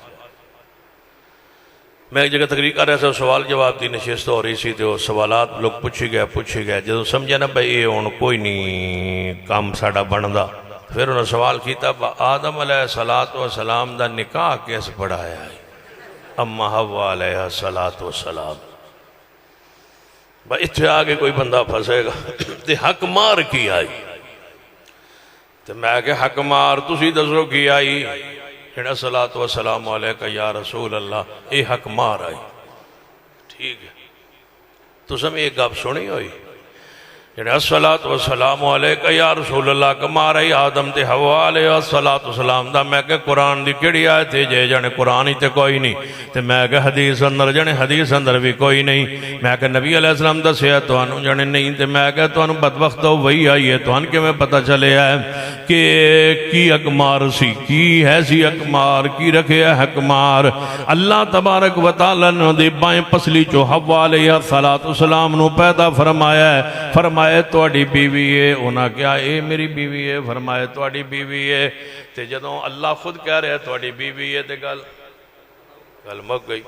میں ایک جگہ تقریر کر رہا تھا, سوال جواب دی نشست ہو رہی سی, تو سوالات لوگ پوچھی گئے جدو سمجھا نا بھئی یہ ہن کوئی نہیں کام ساڑا بندا, پھر انہوں نے سوال کیتا آدم علیہ السلام دا نکاح کیس پڑھایا ہے, اما حوا علیہ السلام. بھئی اتھے آگے کوئی بندہ پھنسے گا تے حق مار کی آئی, تے میں کہ حق مار تسی دسو کی آئی, الصلاۃ والسلام علیکہ یا رسول اللہ, اے حق مار آئی. ٹھیک ہے تو سم ایک گپ سنی ہوئی, الصلاۃ والسلام علیکہ یا رسول اللہ کا مار آئی آدم تے حوا علیہ الصلاۃ والسلام دا. میں کہ قرآن دی کیڑی آیت ہے جے جانے قرآن ہی تے کوئی نہیں, تے میں کہ حدیث اندر جانے حدیث اندر بھی کوئی نہیں. میں کہ نبی علیہ السلام دا سیا تو انہوں جانے نہیں, تے میں کہ تو انہوں بدبخت ہو وہی آئی ہے, تو ان کے میں پتہ چلے ہے کہ کی اکمار سی, کی ہے سی اکمار, کی رکھے ہے حکمار. اللہ تبارک و تعالیٰ نے دے بائیں پسلی چو حوا علیہ الصلاۃ والسلام نو پیدا فرمایا ہے. فرمایا تواڈی بیوی ہے, انہاں کیا اے میری بیوی ہے, فرمایا تواڈی بیوی ہے. تے جدوں اللہ خود کہہ رہے ہے تواڈی بیوی ہے تے گل مک گئی.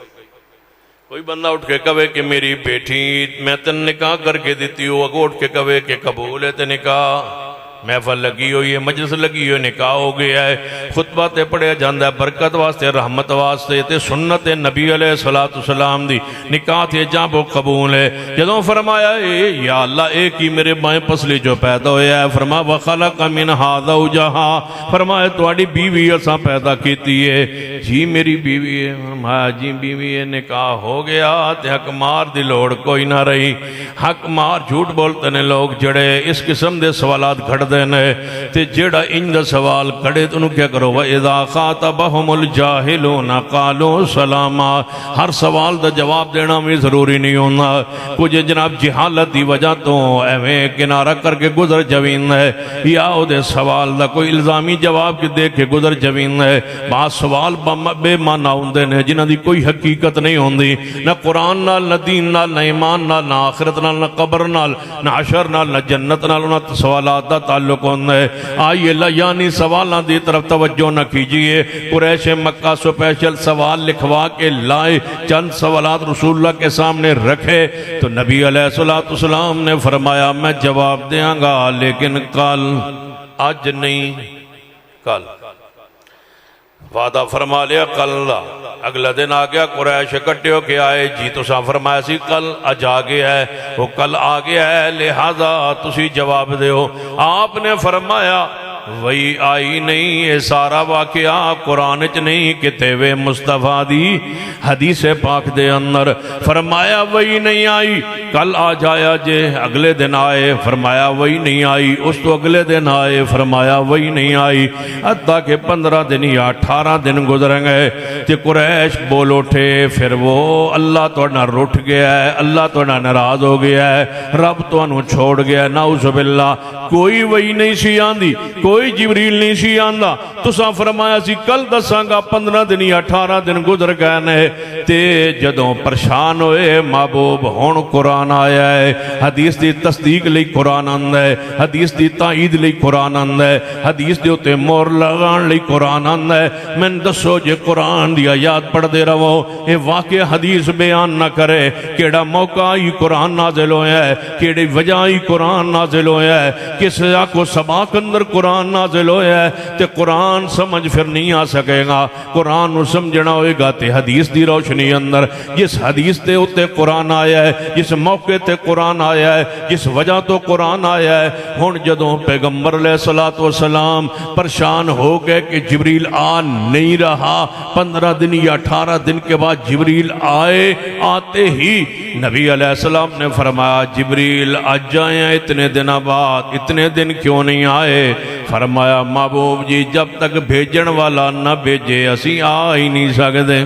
کوئی بندہ اٹھ کے کہے کہ میری بیٹی میں تن نکاح کر کے دیتی ہوں, اگو اٹھ کے کہے کہ قبول ہے تے نکاح, محفل لگی ہوئی ہے, مجلس لگی ہوئی, نکاح ہو گیا ہے, خطبہ تے پڑھیا جاندہ ہے برکت واسطے رحمت واسطے, تے سنت نبی علیہ السلام دی نکاح تے جانب قبول ہے. جدوں فرمایا اے یا اللہ ایک ہی میرے بائیں پسلی جو پیدا ہویا ہے, فرمایا وَخَلَقَ مِنْهَا زَوْجَهَا, فرمایا تواڈی بیوی اساں پیدا کیتی ہے. جی میری بیوی ہے, فرمایا جی بیوی ہے, نکاح ہو گیا تے حق مار دی لوڑ کوئی نہ رہی. حق مار جھوٹ بولتے نے لوگ جڑے اس قسم دے سوالات گھڑ دینے, تے جڑا ان دا سوال کھڑے تو انہوں کیا کرو وَإِذَا خَاطَبَهُمُ الْجَاهِلُونَ قَالُوا سَلَامًا. ہر سوال دا جواب دینا بھی ضروری نہیں ہونا. کچھ جناب جہالت دی وجہ تو ایویں کنارہ کر کے گزر جوین ہے, یا او دے سوال دا کوئی الزامی جواب کے دے کے گزر جوین ہے. بعض سوال بے معنی ہوندے نے جنہاں دی کوئی حقیقت نہیں ہوندی, نہ قرآن نال, نہ دین نال, نہ ایمان نال, نہ آخرت نال, نہ قبر نال, نہ حشر نال, نہ جنت نال. انہاں سوالات دا تعلق ہوندہ ہے. آئیے لایانی سوالان دی طرف توجہ نہ کیجئے. قریش مکہ سپیشل سوال لکھوا کے لائے, چند سوالات رسول اللہ کے سامنے رکھے, تو نبی علیہ السلام نے فرمایا میں جواب دیاں گا لیکن کل, آج نہیں کل. وعدہ فرما لیا کل. اگلا دن آ گیا, قریش اکٹھے ہو کے آئے, جی تو ساں فرمایا سی کل اج آ گیا ہے, وہ کل آ گیا ہے, لہذا تسی جواب دیو. آپ نے فرمایا وہی آئی نہیں. یہ سارا واقعہ قرآن چ نہیں کتے وے مصطفیٰ دی حدیث پاک دے اندر. فرمایا وہی نہیں آئی, کل آ جایا جے, اگلے دن آئے, فرمایا وہی نہیں آئی, اس تو اگلے دن آئے, فرمایا وہی نہیں آئی. حتیٰ کہ 15 دن یا 18 دن گزر گئے تے قریش بول اٹھے, پھر وہ اللہ تو نہ رٹھ گیا ہے, اللہ تو نہ ناراض ہو گیا ہے, رب تو انہوں چھوڑ گیا ہے, نعوذ باللہ. کوئی وہی نہیں سی آندی, کوئی جبریل نہیں سی آندا. تساں فرمایا سی کل دساں گا, 15 دن یا 18 دن گزر گئے نے. تے جدوں پریشان ہوئے محبوب ہن قرآن آیا ہے, حدیث دی تصدیق لئی قرآن آندا ہے, حدیث دی تائید لئی قرآن آندا ہے, حدیث دے اوتے مور لگان لئی قرآن آندا ہے. میں دسو جے قرآن دی آیات پڑھ دے رہو, اے واقع حدیث بیان نہ کرے کیڑا موقع ہی قرآن نازل ہویا ہے, کیڑی وجہ ہی قرآن نازل ہویا ہے, کس کو سباق اندر قرآن نازل ہویا ہے, تے قرآن سمجھ پھر نہیں آ سکے گا. قرآن نو سمجھنا ہوئے گا تے حدیث دی روشنی اندر. جس حدیث تے اتے قرآن آیا ہے, جس موقع تے قرآن آیا ہے, جس وجہ تو قرآن آیا ہے. ہن جدوں پیغمبر علیہ الصلوۃ والسلام پریشان ہو گئے کہ جبریل آ نہیں رہا, 15 دن یا 18 دن کے بعد جبریل آئے. آتے ہی نبی علیہ السلام نے فرمایا جبریل آج آئے ہیں اتنے دن بعد, اتنے دن کیوں نہیں آئے؟ فرمایا محبوب جی جب تک بھیجن والا نہ بھیجے اسی آ ہی نہیں سکتے.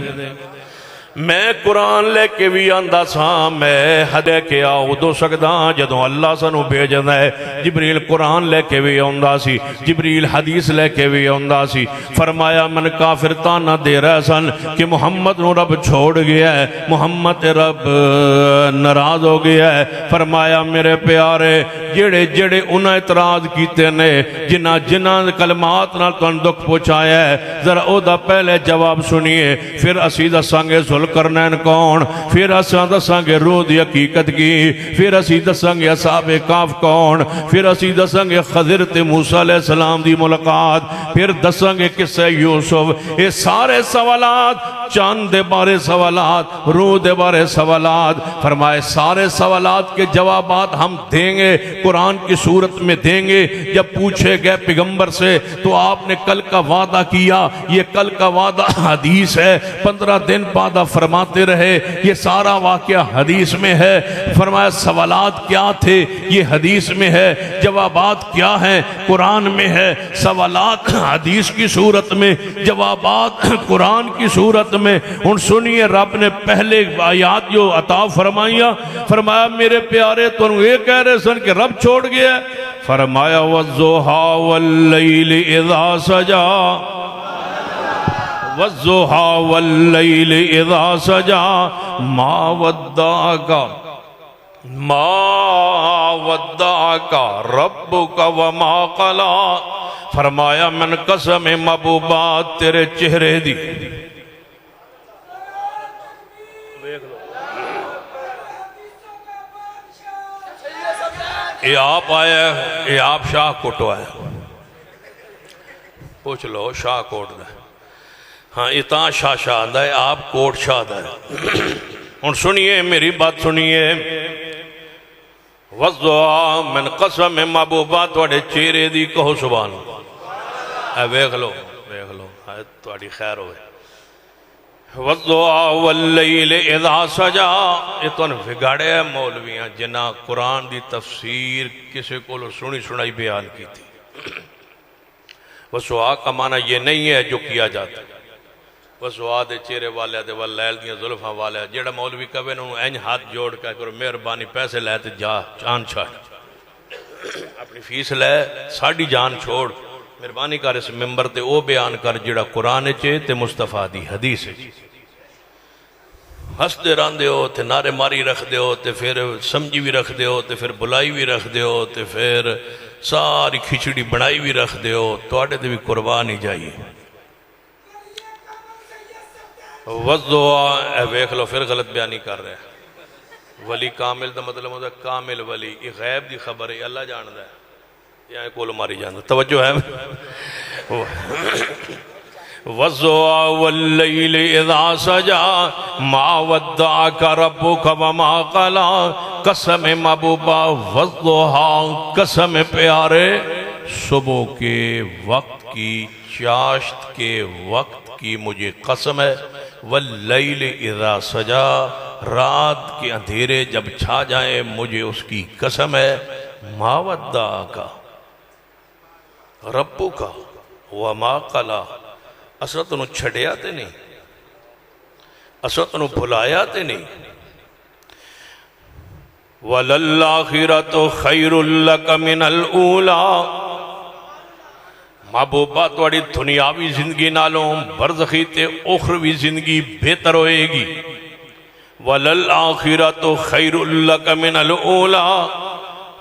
میں قرآن لے کے بھی آندا سا, میں حد کے آؤ دو سکدا جدوں اللہ سانو بھیجدا ہے. جبریل قرآن لے کے بھی آندا سی, جبریل حدیث لے کے بھی آندا سی. فرمایا من کافر تانا دے رہے سن کہ محمد نو رب چھوڑ گیا ہے, محمد رب ناراض ہو گیا ہے. فرمایا میرے پیارے جڑے جڑے انہاں اعتراض کیتے نے, جنہاں کلمات نال تانوں دکھ پہنچایا ہے, ذرا او دا پہلے جواب سنیے, پھر اسی دساں گے ذوالقرنین کون, پھر اساں دساں گے روح دی حقیقت کی, پھر اسی دساں گے اصحاب کہف کون, پھر اسی دساں گے خضر تے موسیٰ علیہ السلام دی ملاقات, پھر دساں گے قصہ یوسف. یہ سارے سوالات, چاند دے بارے سوالات, روح دے بارے سوالات. فرمائے سارے سوالات کے جوابات ہم دیں گے, قرآن کی صورت میں دیں گے. جب پوچھے گئے پیغمبر سے تو آپ نے کل کا وعدہ کیا, یہ کل کا وعدہ حدیث ہے, 15 دن بعد فرماتے رہے, یہ سارا واقعہ حدیث میں ہے. فرمایا سوالات کیا تھے, یہ حدیث میں ہے. جوابات کیا ہیں, قرآن میں ہے. سوالات حدیث کی صورت میں, جوابات قرآن کی صورت میں. ان سنیے رب نے پہلے آیات جو عطا فرمائیا, فرمایا میرے پیارے تو یہ کہہ رہے سن کہ رب چھوڑ گیا. فرمایا والضحیٰ واللیل اذا سجا, والضحیٰ واللیل اذا سجا ما ودعک ربک وما قلا. فرمایا من قسم محبوبات تیرے چہرے دی. یہ آپ آیا ہے, یہ آپ شاہ کوٹو آیا, پوچھ لو شاہ کوٹ دا. ہاں اتنا شاہ شاہ دا ہے, آپ کوٹ شاہ دا ہے. اور سنیے میری بات سنیے, وضعا من قسم محبوبات وڑے چہرے دی کہو سبحان اللہ. اے ویکھ لو تواڈی خیر ہوئے. وضعا واللیل اذا سجا, یہ تو بگاڑے ہیں مولویاں جنہ قرآن دی تفسیر کسی کو سنی سنائی بیان کی تھی. وضعا کا معنی یہ نہیں ہے جو کیا جاتا ہے. وضعا دے چہرے والے دے واللیل دیاں ظلفاں والے, جیڑا مولوی کہے انہوں اینج ہاتھ جوڑ کے کرو مہربانی پیسے لے تے جا جان چھاڑ, اپنی فیس لے ساڑی جان چھوڑ, مہربانی کر اس ممبر تے او بیان کر جیڑا قرآن چے تے مصطفیٰ دی حدیث ہے. ہس دے ران دے ہو تے نعرے ماری رکھ دے ہو تے پھر سمجھی بھی رکھ دے ہو تے پھر بلائی بھی رکھ دے ہو تے پھر ساری کھچڑی بنائی بھی رکھ دے ہو, تو آٹے تے بھی قربان ہی جائیے. وضعا اے ویکھ لو پھر غلط بیانی کر رہے ہیں. ولی کامل دا مطلب ہوتا ہے کامل ولی, یہ غیب دی خبر ہے, اللہ جاندہ ہے, یہاں کولو ماری جاندہ. توجہ ہے. وضعا واللیل اذا سجا ما ودعک ربک وما قلا. قسم محبوبہ وضعا, قسم پیارے صبح کے وقت کی چاشت کے وقت کی مجھے قسم ہے، واللیل اذا سجا، رات کے اندھیرے جب چھا جائیں مجھے اس کی قسم ہے، ما ودعک ربک وما قلی، اصلا تنوں چھڑیا تے نہیں، اصلا تنوں بھلایا تے نہیں۔ وَلَلْآخِرَةُ خَيْرٌ لَكَ مِنَ الْأُولَىٰ، محبوبہ تواڈی دنیاوی زندگی نالوں برزخی تے اخروی زندگی بہتر ہوئے گی۔ وَلَلْآخِرَةُ خَيْرٌ لَكَ مِنَ الْأُولَىٰ،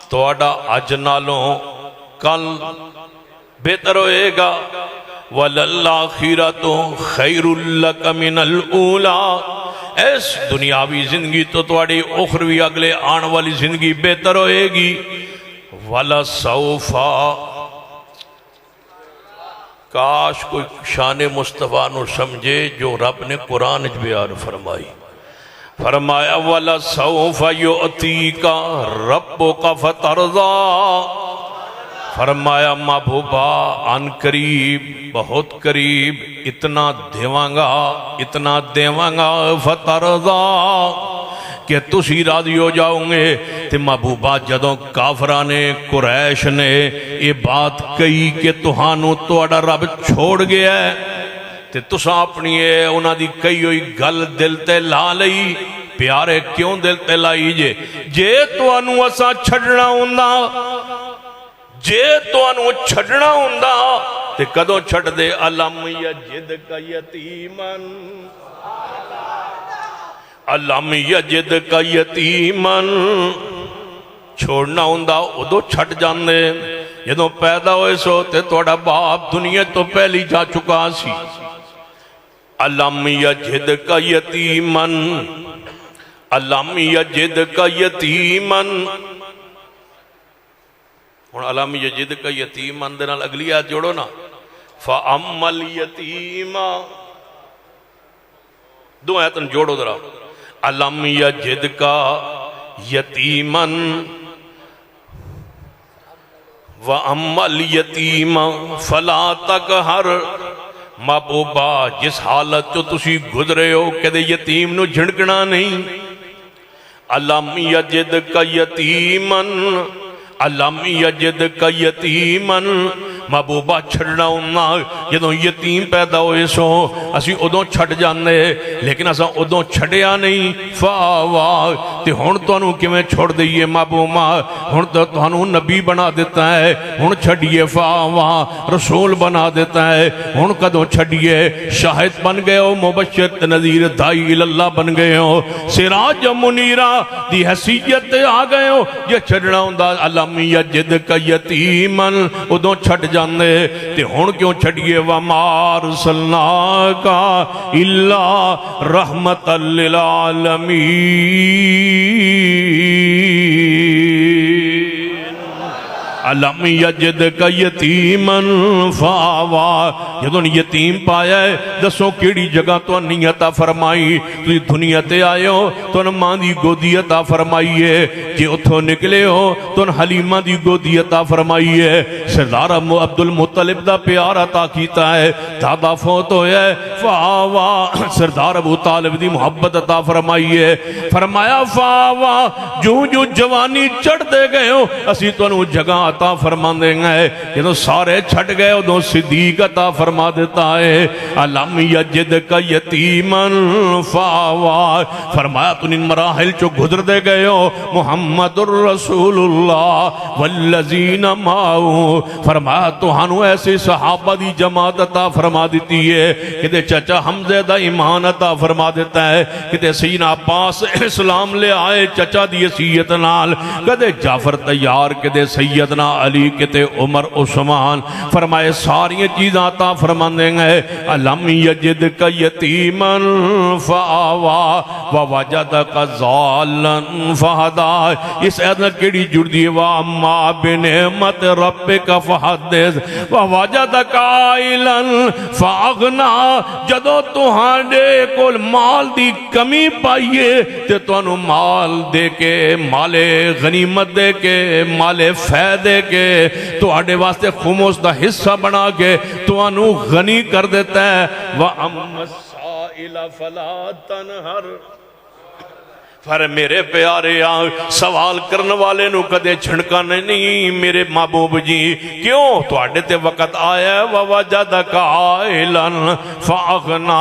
تواڈا اج نالوں کل بہتر ہوئے گا۔ وَلَلْآخِرَةُ خَيْرٌ لَكَ مِنَ الْأُولَىٰ، اس دنیاوی زندگی تو تواڈی اخروی اگلے آن والی زندگی بہتر ہوئے گی۔ وَلَسَوْفَ، کاش کوئی شان مصطفیٰ نو سمجھے جو رب نے قرآن اچ بیان فرمائی۔ فرمایا وَلَسَوْفَ يُؤْتِيكَ رَبُّكَ فَتَرْضَىٰ، فرمایا محبوبہ ان قریب، بہت قریب، اتنا دیواں گا فترضا، کہ تسی راضی ہو جاؤں گے۔ تے محبوبہ جدوں کافران نے قریش نے یہ بات کہی کہ تہانوں تہاڈا رب چھوڑ گیا ہے، تے تساں اپنی انہاں دی کہی ہوئی گل دل تے لا لئی۔ پیارے کیوں دل تے لائی جے تہانوں اساں چھڈنا ہوندا، جے تانوں چھڈنا ہوندا تے کدوں چھڈ دے۔ الم یجدک یتیمن، الم یجدک یتیمن، چھوڑنا ہوندا ادو چھڈ جاندے جدوں پیدا ہوئے سو تے تہاڈا باپ دنیا تو پہلی جا چکا سی۔ الم یجدک یتیمن، الم یجدک یتیمن، علام یجد کا یتیم اندرال اگلی آیت جوڑو نا، فَأَمَّا الْيَتِيمَ، دو آیتن جوڑو درہ، علام یجد کا یتیمن وَأَمَّا الْيَتِيمَ فَلَا تَقْهَرْ، محبوبہ جس حالت جو تسی گزرے ہو کہ یتیم نو جھڑکنا نہیں۔ علام یجد کا یتیمن، علم یجدک یتیمن، محبوبہ چھڑنا ہونا جدوں یتیم پیدا ہوئے سو اسی ادوں چھڑ جانے، لیکن اساں ادوں چھڑیا نہیں۔ فاوا، تے ہن تانوں کیویں چھوڑ دئیے محبوبہ، ہن تو تانوں نبی بنا دیتا ہے، ہن چھڑیے فاوا رسول بنا دیتا ہے، ہن کدوں چھڑیے شاہد بن گئے ہو، مبشر نذیر داعی اللہ بن گئے ہو، سراج منیرہ دی حیثیت آ گئے ہو۔ یہ چھڑنا ہوندا علم یجدک یتیمن ادوں چھڑ جاندے تے ہن کیوں چھڑیے؟ وما ارسلناک الا رحمت للعالمین، علم یجدک یتیمن فآوا، جدوں یتیم پایا ہے دسو کیڑی جگہ تو نہیں عطا فرمائی؟ تسی دنیا تے آئے ہو تو ماں دی گودی عطا فرمائی ہے، جے اتھوں نکلے ہو تو حلیمہ دی گودی عطا فرمائی ہے، سردار عبد المطلب دا پیار عطا کیتا ہے، دادا فوت ہویا ہے فآوا، سردار ابو طالب دی محبت عطا فرمائی ہے۔ فرمایا فآوا، جو جوانی چڑھ دے گئے ہو اسی تو انہوں جگہ عطا فرما دیں گے، جدو سارے چھٹ گئے ادو صدیق عطا فرما دیتا ہے۔ علم یجدک یتیمن فآوا، فرمایا تو ان مراحل چو گزر دے گئے ہو، محمد الرسول اللہ والذین معہو، فرمایا تو ہنو ایسے صحابہ دی جماعت عطا فرما دیتی ہے، کہتے چچا حمزہ دا ایمان عطا فرما دیتا ہے، کہتے سیدنا عباس اسلام لے آئے چچا دی حیثیت نال، کہتے جعفر تیار، کہتے سیدنا علی، کہتے عمر عثمان، فرمائے ساری چیزاں عطا فرما دیں گے۔ علم یجدک یتیمن فآوا ووجدک ضالا فہدا، اس عید نے کیڑی جڑ دی؟ وَأَمَّا بِنِعْمَتِ رَبِّكَ فَحَدِّثْ وَوَجَدَكَ عَائِلًا فَأَغْنَىٰ، جدو تہاڈے کول مال دی کمی پائیے تے تانوں مال دے کے، مال غنیمت دے کے، مال فیدے دے کے تواڈے واسطے خمس دا حصہ بنا کے توانوں غنی کر دیتا ہے وَأَمَّا السَّائِلَ فَلَا تَنْهَرْ پر میرے پیارے سوال کرنے والے نو کدے چھڑکانے نہیں میرے محبوب جی کیوں تواڈے تے وقت آیا ہے وَوَجَدَكَ عَائِلًا فَأَغْنَا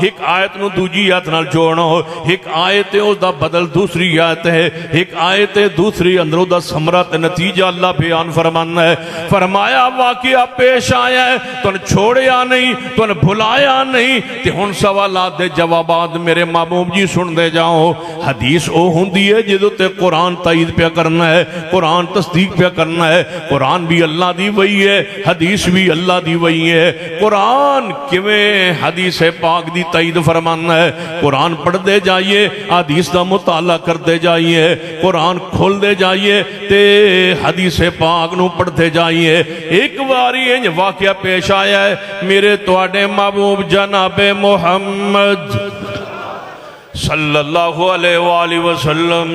ایک آیت نو دوجی آیت نال جوڑو ایک آیت اس دا بدل دوسری آیت ہے ایک آیت دوسری اندروں دا سمرت نتیجہ اللہ بیان فرمانا ہے فرمایا واقعہ پیش آیا ہے تو نے چھوڑیا نہیں تو نے بھلایا نہیں تے ہن سوالات دے جوابات میرے محبوب جی سن دے جاؤ حدیث او ہوندی ہے جدو تے قرآن تائید پہ کرنا ہے قرآن تصدیق پہ کرنا ہے قرآن بھی اللہ دی وہی ہے حدیث بھی اللہ دی وہی ہے قرآن کیویں حدیث پاک دی تائید فرمانا ہے قرآن پڑھ دے جائیے حدیث دا مطالعہ کر دے جائیے قرآن کھول دے جائیے تے حدیث پاک نو پڑھ دے جائیے ایک باری یہ واقعہ پیش آیا ہے میرے تواڈے محبوب جناب محمد صلی اللہ علیہ وآلہ وسلم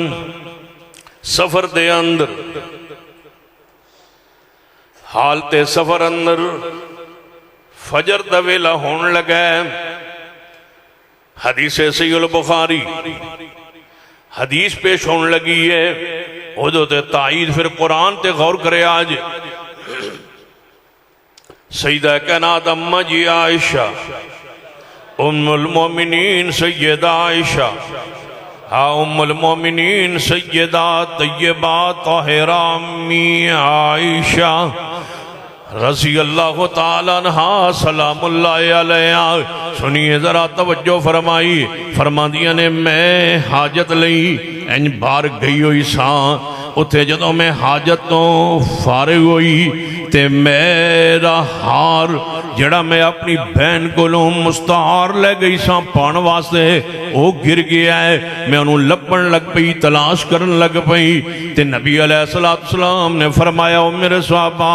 سفر دے اندر حالت سفر اندر فجر دا ویلا ہون لگا ہے حدیث صحیح البخاری حدیث پیش ہون لگی ہے ادو تے تائید پھر قرآن تے غور کرے آج سیدہ کائنات اماں جی عائشہ ام المومنین سیدہ عائشہ ام المومنین سیدہ طیبہ طاہرہ امی عائشہ رضی اللہ تعالیٰ عنہ سلام اللہ علیہ سنیے ذرا توجہ فرمائی فرماندیاں نے میں حاجت لئی این بار گئی ہوئی ساں اتھے جدوں میں حاجت تو فارغ ہوئی تے میرا ہار جڑا میں اپنی بہن کو لوں مستعار لے گئی ساں پان واسطے وہ گر گیا ہے میں انہوں لپن لگ پئی تلاش کرن لگ پئی تے نبی علیہ السلام نے فرمایا او میرے صحابہ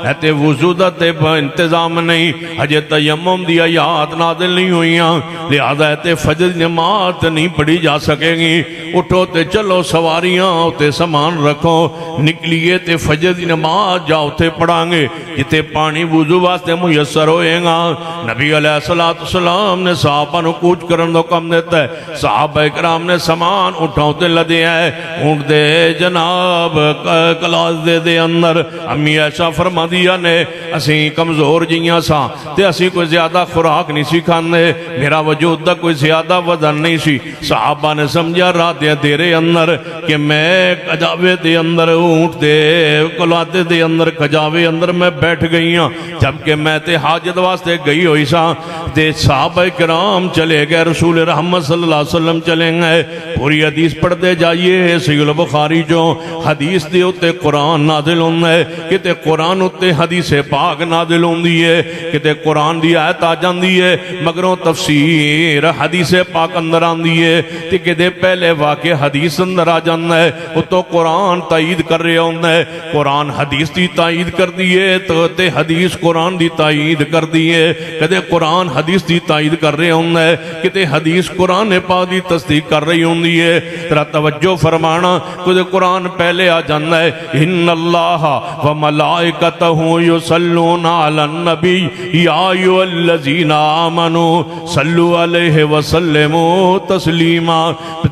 ایتے وضو دا تے انتظام نہیں حجے تیمم دی آیات نازل نہیں ہوئیاں لہذا ایتے فجر نماز نہیں پڑھی جا سکے گی اٹھو تے چلو سواریاں تے سامان رکھو نکلیے تے فجر دی نماز جاؤ تے پڑھاں گے جتے پانی وضو واسطے میسر ہوئے گا نبی علیہ السلام نے صحابہ نو کوچ کرن دو کم دیتا ہے صحابہ اکرام نے سامان اٹھاؤ تے لدے آئے اونٹ دے جناب کلاس دے اندر امی ایسا فرما دیا نے اسی کمزور جیاں سا تے اسی کوئی زیادہ خوراک نہیں سی کھانے میرا وجود دا کوئی زیادہ وزن نہیں سی صحابہ نے سمجھا رات دیرے اندر کہ میں کجاوے دے اندر اونٹ دے کلاتے دے اندر کجاوے اندر میں بیٹھ گئی ہوں جبکہ میں تے حاجت واسطے گئی ہوئی سا تے صحابہ کرام چلے گئے رسول رحمت صلی اللہ علیہ وسلم چلیں گئے پوری حدیث پڑھ دے جائیے صحیح البخاری جو حدیث دے اتے قرآن نازل ہوندہ ہے کتے قرآن اتے حدیث پاک نازل ہوندی ہے کتے قرآن دی آیت آ جاندی ہے مگروں تفسیر حدیث پاک اندر آندی ہے تے کتے پہلے واقع حدیث اندر آ جاندہ ہے اتو قرآن تائید کر رہے ہوندہ ہے قرآن حدیث دی تائید کر دیئے تو تے حدیث قرآن دی تائید کر دیئے کتے قرآن حدیث دی تائید کر رہے ہوندہ ہے کتے حدیث قرآن پاک دی تصدیق کر رہی ہوندی ہے ترہ توجہ فرمانا کتے قرآن پہلے آ جاندہ ہے ان اللہ و ملائکتہ یصلون علی النبی یا ایھا الذین آمنوا صلو علیہ وسلموا تسلیما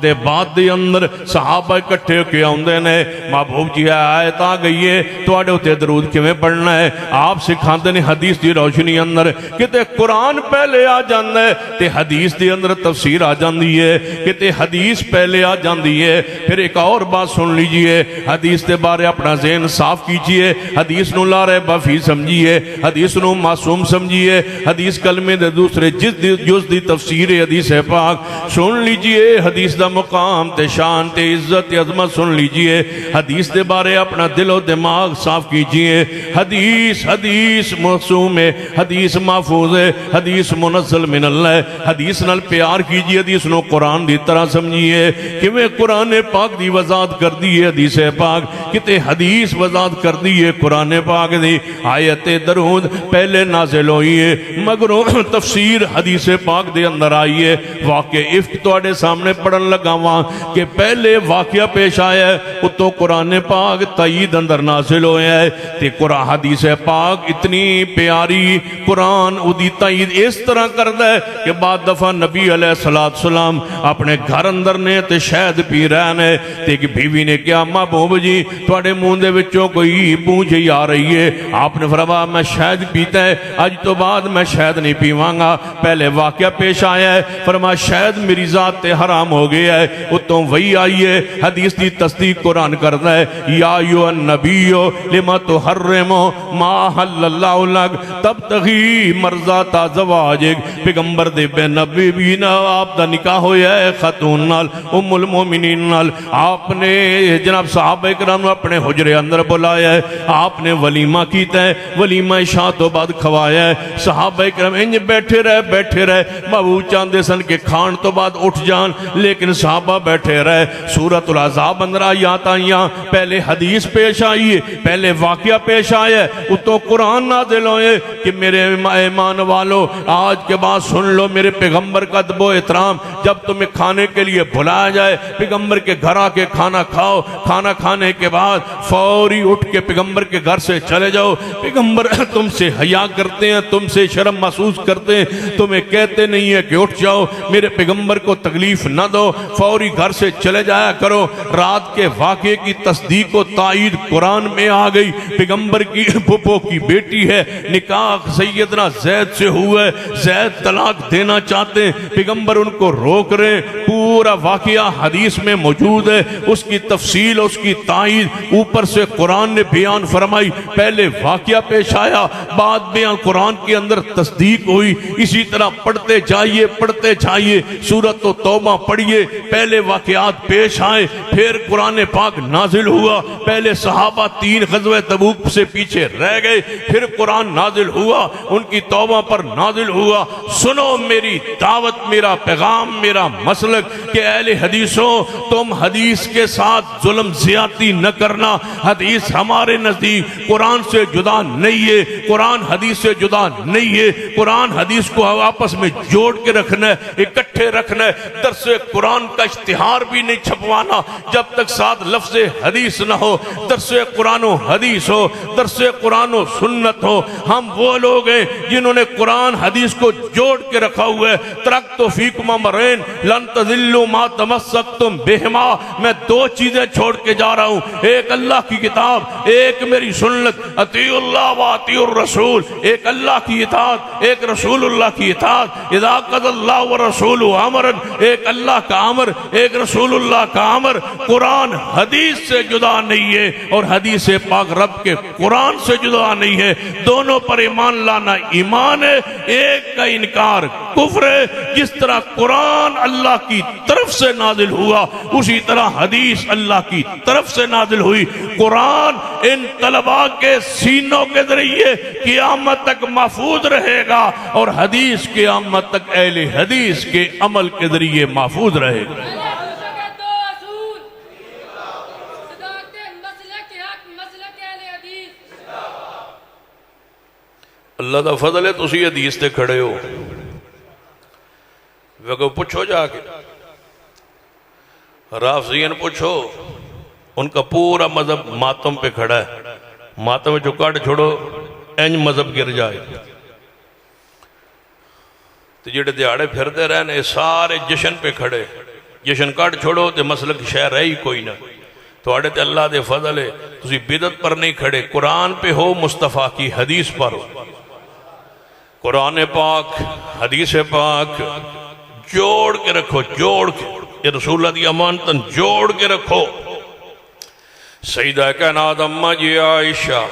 تے بعد دے اندر صحابہ اکٹھے کے ہوندے نے محبوب جی آیت آ گئی ہے تو آڑے ہوتے درود کیویں پڑھنا ہے آپ سکھاندے نے حدیث دی روشنی اندر کتے قرآن پہلے آ جاندہ ہے تے حدیث دی اندر تفسیر آ جاندی ہے کتے حدیث پہلے آ جاندی ہے پھر ایک اور بات سن لیجئے حدیث دے بارے اپنا ذہن صاف کیجئے حدیث نو لا ریب فیہ سمجھیے حدیث نو معصوم سمجھیے حدیث کلمے دے دوسرے جز دی تفسیر حدیث پاک سن لیجئے حدیث دا مقام تے شان تے عزت عظمت سن لیجئے حدیث دے بارے اپنا دل و دماغ صاف کیجئے حدیث حدیث موسوم ہے، حدیث محفوظ ہے، حدیث منزل من اللہ ہے۔ حدیث نال پیار کیجئے، حدیث نو قرآن دی طرح سمجھیے کہ میں قرآن پاک دی وضاحت کر دی ہے، حدیث پاک کتے حدیث وضاحت کر دی ہے، قرآن پاک دی آیت درود پہلے نازل ہوئی ہے مگروں تفسیر حدیث پاک دے اندر آئی ہے۔ واقع افک توڑے سامنے پڑھن لگا وہاں کہ پہلے واقعہ پیش آیا ہے اتو قرآن پاک تائید اندر نازل ہویا ہے تے قرآن حدیث پاک اتنی پیاری قرآن ادھی تائید اس طرح کردہ ہے کہ بعد دفعہ نبی علیہ السلام اپنے گھر اندر نے تے شہد پی رہنے تے کہ بیوی نے کیا محبوب جی توڑے موندے وچوں کوئی پونجھے آ رہی ہے، آپ نے فرمایا میں شہد پیتا ہے، آج تو بعد میں شہد نہیں پیواں گا۔ پہلے واقعہ پیش آیا ہے، فرمایا شہد میری ذات تے حرام ہو گیا ہے، اتوں وہی آئیے حدیث دی تصدیق قرآن کرتا ہے یا ایھا النبیو لما تحرمو ما حل اللہ لک تبتغی مرضات ازواجک۔ پیغمبر دے بے نبی بینا آپ دا نکاح ہویا ہے خاتون نال ام المومنین نال، آپ نے جناب صحابہ کرام اپنے حجرے اندر بلایا ہے، آپ نے ولیمہ کیتا ہے، ولیمہ عشاء تو بعد کھوایا ہے، صحابہ کرام انج بیٹھے رہے محبوب چاندے سن کے کھان تو بعد اٹھ جان، لیکن صحابہ بیٹھے رہے۔ سورۃ العذاب اندر آیات آئیاں، پہلے حدیث پیش آئی ہے، پہلے واقعہ پیش آیا ہے، اتوں قرآن نازل ہوئے کہ میرے ایمان والو آج کے بعد سن لو میرے پیغمبر کا ادب و احترام، جب تمہیں کھانے کے لیے بلایا جائے پیغمبر کے گھر آ کے کھانا کھاؤ، کھانا کھانے کے بعد فوری اٹھ کے پیغمبر کے گھر سے چلے جاؤ۔ پیغمبر تم سے حیا کرتے ہیں، تم سے شرم محسوس کرتے ہیں، تمہیں کہتے نہیں ہے کہ اٹھ جاؤ، میرے پیغمبر کو تکلیف نہ دو، فوری گھر سے چلے جایا کرو۔ رات کے واقعے کی تصدیق و تائید قرآن میں آ گئی، پیغمبر کی پھپھو کی بیٹی ہے، نکاح سیدنا زید سے ہوا ہے، زید طلاق دینا چاہتے ہیں، پیغمبر ان کو روک رہے، پورا واقعہ حدیث میں موجود ہے، اس کی تفصیل اس کی تائید اوپر سے قرآن نے بیان فرمائی۔ پہلے واقعہ پیش آیا، بعد بیان قرآن کے اندر تصدیق ہوئی۔ اسی طرح پڑھتے جائیے سورۃ توبہ پڑھیے، پہلے واقعات پیش آئے، پھر قرآن پاک نازل ہوا، پہلے صحابہ 3 غزوہ تبوک سے پیچھے رہ گئے، پھر قرآن نازل ہوا، ان کی توبہ پر نازل ہوا۔ سنو میری دعوت، میرا پیغام، میرا مسلک کہ اہل حدیثوں تم حدیث کے ساتھ ظلم زیادتی نہ کرنا۔ حدیث ہمارے نزدیک قرآن سے جدا نہیں ہے، قرآن حدیث سے جدا نہیں ہے، قرآن حدیث کو آپس میں جوڑ کے رکھنا ہے، اکٹھے رکھنا ہے۔ درس قرآن کا اشتہار بھی نہیں چھپوانا جب تک ساتھ لفظ حدیث نہ ہو، درس قرآن و حدیث ہو، درس قرآن و سنت ہو۔ ہم وہ لوگ ہیں جنہوں نے قرآن حدیث کو جوڑ کے رکھا ہوا ہے۔ ترکت فیکم امرین لن تضلوا ما تمسکتم بہما، میں 2 چیزیں چھوڑ کے جا رہا ہوں، ایک اللہ کی کتاب، ایک میری سنت، اطیعوا اللہ و اطیعوا الرسول، ایک اللہ کی اطاعت، ایک رسول اللہ کی اطاعت۔ اذا قضى اللہ ورسولہ امرا، ایک اللہ کا امر، ایک رسول اللہ کا امر۔ قرآن حدیث سے جدا نہیں ہے اور حدیث پاک رب کے قرآن سے جدا نہیں ہے، دونوں پر ایمان لانا ایمان ہے، ایک کا انکار کفر ہے۔ جس طرح قرآن اللہ کی طرف سے نازل ہوا اسی طرح حدیث اللہ کی طرف سے نازل ہوئی۔ قرآن ان طلباء کے سینوں کے ذریعے قیامت تک محفوظ رہے گا اور حدیث قیامت تک اہل حدیث کے عمل کے ذریعے محفوظ رہے گا۔ اللہ دا فضل ہے تسی حدیث تے کھڑے ہو، وگو پوچھو جا کے رافضین پوچھو، ان کا پورا مذہب ماتم پہ کھڑا ہے، ماتم جو کٹ چھوڑو اینج مذہب گر جائے۔ تو جڑے دیہڑے پھرتے رہنے سارے جشن پہ کھڑے، جشن کٹ چھوڑو تے مسلک شہر رہی کوئی نہ۔ تو آڑے تے اللہ دے فضل ہے تسی بدعت پر نہیں کھڑے، قرآن پہ ہو، مصطفیٰ کی حدیث پر ہو۔ قرآن پاک حدیث پاک جوڑ کے رکھو، جوڑ کے، یہ رسول اللہ دی امانتن جوڑ کے رکھو۔ سیدہ کائنات اماں جی عائشہ،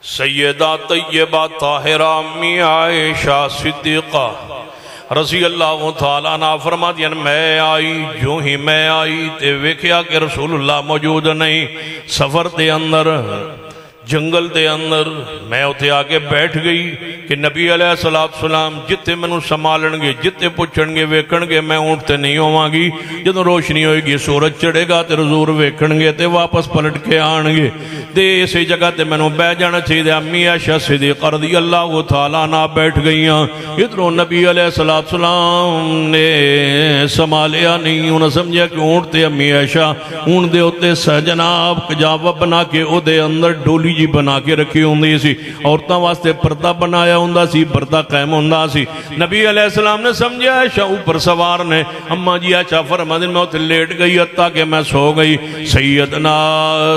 سیدہ طیبہ طاہرہ امی عائشہ صدیقہ رضی اللہ تعالیٰ عنہ فرما دیا میں آئی، جو ہی میں آئی تے ویکھیا کہ رسول اللہ موجود نہیں، سفر دے اندر جنگل دے اندر میں اتھے آ کے بیٹھ گئی کہ نبی علیہ السلام جتے میں سنبھالن گے جتے پوچھن گے ویکھن گے میں اونٹ تے نہیں ہوواں گی جدوں روشنی ہوئے گی سورج چڑھے گا تے حضور ویکھن گے تے واپس پلٹ کے آن گے تے اسی جگہ تے میں بیٹھ جانا چاہیے امی عائشہ صدیقہ رضی اللہ تعالیٰ عنہ بیٹھ گئیاں ادھروں نبی علیہ السلام نے سنبھالیا نہیں انہوں نے سمجھا کہ اونٹ تے امی عائشہ اونٹ دے ہوتے جناب کجاوہ بنا کے او دے اندر ڈولی جی بنا کے رکھی ہوندی سی عورتاں واسطے پردہ بنایا ہوندا سی پردہ قائم ہوندا سی نبی علیہ السلام نے سمجھا عائشہ اوپر سوار نے اماں جی عائشہ فرماندیں میں اتھے لیٹ گئی حتیٰ کہ میں سو گئی سیدنا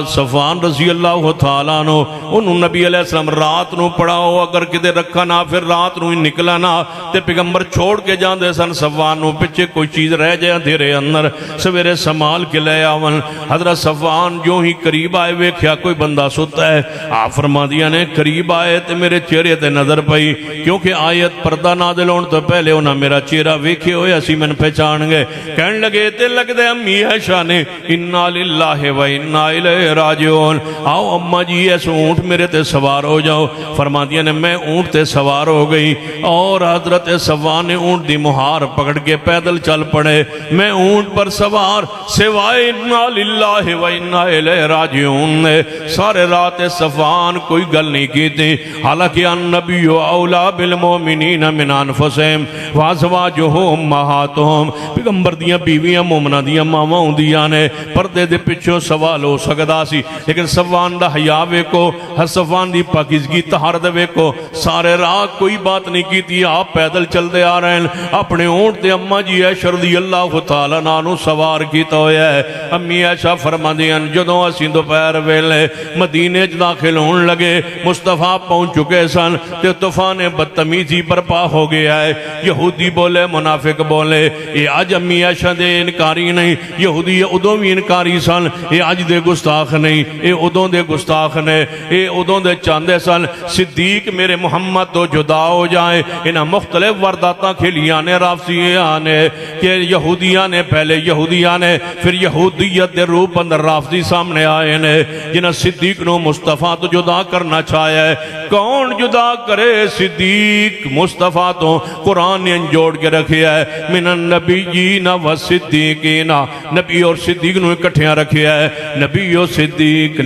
صفوان رضی اللہ تعالیٰ عنہ انہوں نبی علیہ السلام رات نو پڑھاؤ اگر کدے رکھا نہ پھر رات نو ہی نکلا نہ تے پیغمبر چھوڑ کے جان دے سن صفوان نو پچھے کوئی چیز رہ جائے اندھیرے اندر سویرے سنبھال کے لے آون حضرت صفوان جو ہی قریب آئے ویکھیا کوئی بندہ ستا ہے آپ فرما دیا نے قریب آئے تے میرے چہرے تے نظر پئی کیونکہ آیت پردہ نازل ہون تو پہلے انہاں میرا چہرہ ویکھے ہوئے اسی من پہچان گئے کہن لگے تے لگ دے امی عائشہ نے انا للہ و انا الیہ راجعون آؤ اماں جی ایسے اونٹ میرے تے سوار ہو جاؤ فرما دیا نے میں اونٹ تے سوار ہو گئی اور حضرت صفوان نے اونٹ دی مہار پکڑ کے پیدل چل پڑے میں اونٹ پر سوار سوائے انا للہ و انا الیہ راجعون سارے رات صفوان کوئی گل نہیں کی تھی حالانکہ النبی اولا بالمومنین من انفسہم وازواجہ امہاتہم پیغمبر دیاں بیویاں مومنہ دیاں ماواں ہوندیاں نے پردے دے پچھوں سوال ہو سکدا سی لیکن صفوان دا حیا ویکھو صفوان دی پاکیزگی طہارت ویکھو سارے رات کوئی بات نہیں کی تھی آپ پیدل چل دے آ رہے ہیں اپنے اونٹ تے اماں جی عائشہ رضی اللہ تعالیٰ عنہ سوار کیتا ہویا ہے امی عائشہ فرماندیاں جدوں اسی دوپہر ویلے مدینے داخل ہون لگے مصطفیٰ پہنچ چکے سن تے طوفان بدتمیزی برپا ہو گیا ہے یہودی بولے منافق بولے یہ آج امی عائشہ دے انکاری نہیں یہودی ادوں بھی انکاری سن یہ آج دے گستاخ نہیں یہ ادوں دے گستاخ نے یہ ادوں دے چاندے سن صدیق میرے محمد تو جدا ہو جائیں انہاں مختلف ورداتاں کھلیاں نے رافضیاں نے کہ یہودیاں نے پہلے یہودیاں نے پھر یہودیت دے روپ اندر رافضی سامنے آئے نے جنہاں صدیق نو مصطفیٰ تو جدا کرنا چاہیا ہے کون جدا کرے صدیق مصطفیٰ تو قرآن نے انجوڑ کے رکھیا ہے من النبیین و صدیقین نبی اور صدیق نو اکٹھیاں رکھیا ہے نبی و صدیق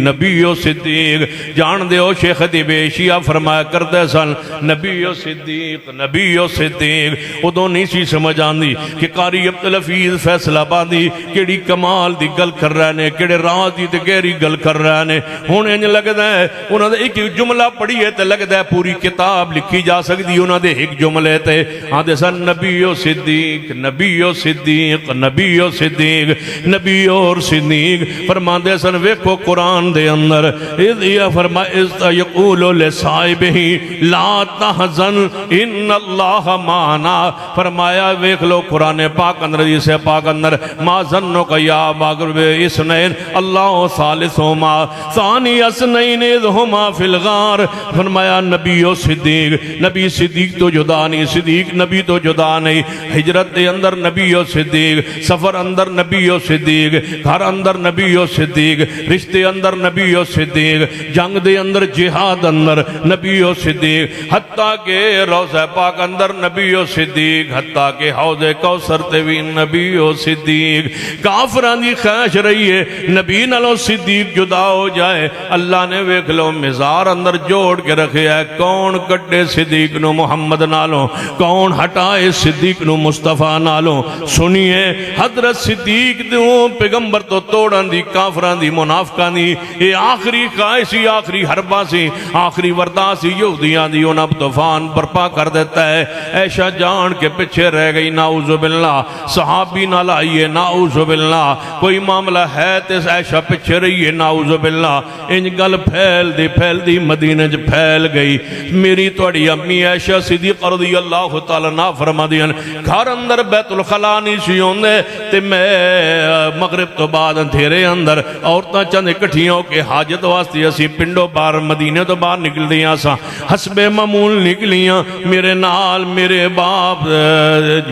جان دے ہو شیخ دیبیشیہ فرمایا کردے سن نبی و صدیق ادھوں نہیں سی سمجھ آندی کہ قاری عبدالحفیظ فیصلہ باندی کیڑی کمال دی گل کر رہے نے کیڑے راز دی تے گہری گل کر رہے نے ہون انج لگدا ہے انہاں دے ایک جملہ پڑھیے تے لگدا ہے پوری کتاب لکھی جا سکدی انہاں دے ایک جملے تے آندے سن نبی و صدیق نبی اور صدیق فرماندے سن ویکھو قرآن دے اندر اذ یقول لصاحبہ لا تحزن ان اللہ معنا فرمایا ویکھ لو قرآن پاک اندر جسے پاک اندر ما ظنک یا باغرب اسنین اللہ ثالثہما ثانی اسنین اذ ہما فی الغار فرمایا نبی و صدیق نبی صدیق تو جدا نہیں صدیق نبی تو جدا نہیں ہجرت دے اندر نبی و صدیق سفر اندر نبی و صدیق گھر اندر نبی و صدیق رشتے اندر نبی و صدیق جنگ دے اندر جہاد اندر نبی و صدیق حتیٰ کہ روضہ پاک اندر نبی و صدیق حتیٰ کہ حوض کوثر تے بھی نبی و صدیق کافران دی خواہش رہی ہے نبی نالو صدیق جدا ہو جائے اللہ نے ویکھ لو مزار اندر جوڑ کے رکھے ہے کون کٹے صدیق نو محمد نالو کون ہٹائے صدیق نو مصطفیٰ نالو سنیے حضرت صدیق دوں پیغمبر تو توڑن دی کافران دی منافقان دی یہ آخری خواہشی آخری حربہ سی آخری وردہ سی یہودیاں دی انہاں طوفان برپا کر دیتا ہے عائشہ جان کے پیچھے رہ گئی نعوذ باللہ صحابی نہ لائیے نعوذ باللہ کوئی معاملہ ہے تے عائشہ پیچھے رہیے نعوذ باللہ ان گل پھیل دی مدینہ جو پھیل گئی میری توڑی امی عائشہ صدیق رضی اللہ تعالیٰ عنہ فرما دیاں گھر اندر بیت الخلا نہیں سی ہوندے تے میں مغرب تو بعد اندھیرے اندر عورتاں چند اکٹھیوں کے حاجت واسطے اسی پنڈو بار مدینے تو باہر نکل دیاں سا حسب معمول نکلیاں میرے نال میرے باپ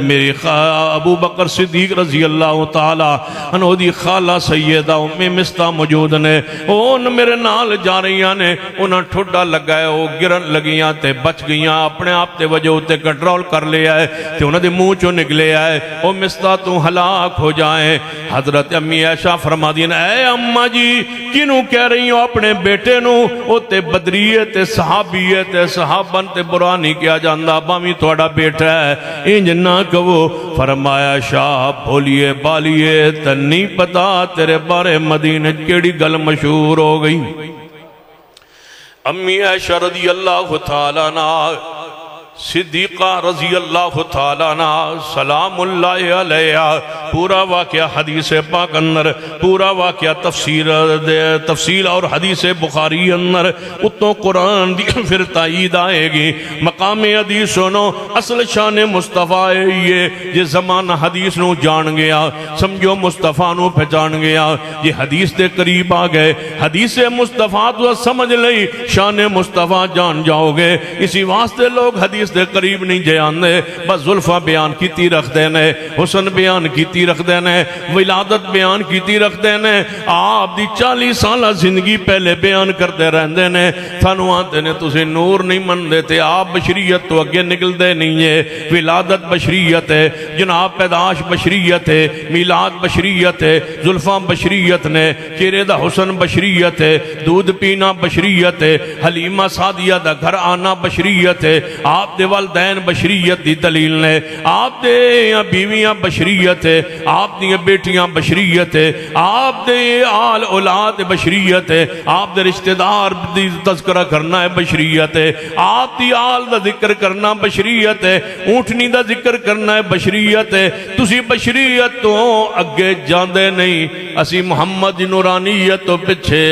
میری ابو بکر صدیق رضی اللہ تعالیٰ عنہ دی خالہ سیدہ ام مستہ موجود نے اون میرے نال جا رہی نے انہاں ٹھوڈا لگا ہے وہ گرن لگیاں تے بچ گئیاں اپنے آپ تے وجہ تے کنٹرول کر لیا ہے تے انہاں دے منہ چوں نکلے آئے او مستہ تو ہلاک ہو جائیں حضرت امی عائشہ فرما دین اے اماں جی کنوں کہہ رہی ہو اپنے بیٹے نو او تے بدریت تے صحابیت تے صحابن تے برا نہیں کیا جاندہ بامی توڑا بیٹا ہے انج نہ کہو فرمایا شاہ بھولیے بالیے تن نہیں پتا تیرے بارے مدینہ کیڑی گل مشہور ہو گئی امی عائشہ رضی اللہ تعالیٰ عنہ صدیقہ رضی اللہ تعالیٰ عنہ سلام اللہ علیہ پورا واقعہ حدیث پاک اندر پورا واقعہ تفصیل اور حدیث بخاری اندر اتوں قرآن دی پھر تائید آئے گی مقام حدیث سنو اصل شان مصطفیٰ یہ زمانہ حدیث نو جان گیا سمجھو مصطفیٰ نو پہچان گیا یہ حدیث دے قریب آ گئے حدیث مصطفیٰ تو سمجھ لئی شان مصطفیٰ جان جاؤ گے اسی واسطے لوگ حدیث دے قریب نہیں جاندے بس زلفہ بیان کیتی رکھ دینے حسن بیان کیتی رکھ دینے ولادت بیان کیتی رکھ دینے آپ دی 40 سالہ زندگی پہلے بیان کرتے رہندے نے تھانو آتے نے تُسے نور نہیں من دیتے آپ بشریت تو اگے نکل دے نہیں ہے ولادت بشریت ہے جناب پیداش بشریت ہے میلاد بشریت ہے زلفہ بشریت نے چہرے دا حسن بشریت ہے دودھ پینا بشریت ہے حلیمہ سعدیہ دا گھر آنا بشریت ہے آپ دے والدین بشریت دی دلیل نے آپ دے بیویاں بشریت ہے آپ دی بیٹیاں بشریت ہے آپ دے آل اولاد بشریت ہے آپ دے رشتہ دار دی تذکرہ کرنا ہے بشریت ہے آپ دی آل دا ذکر کرنا بشریت ہے اونٹنی دا ذکر کرنا ہے بشریت ہے تسی بشریت تو اگے جاندے نہیں اسی محمد نورانیت تو پچھے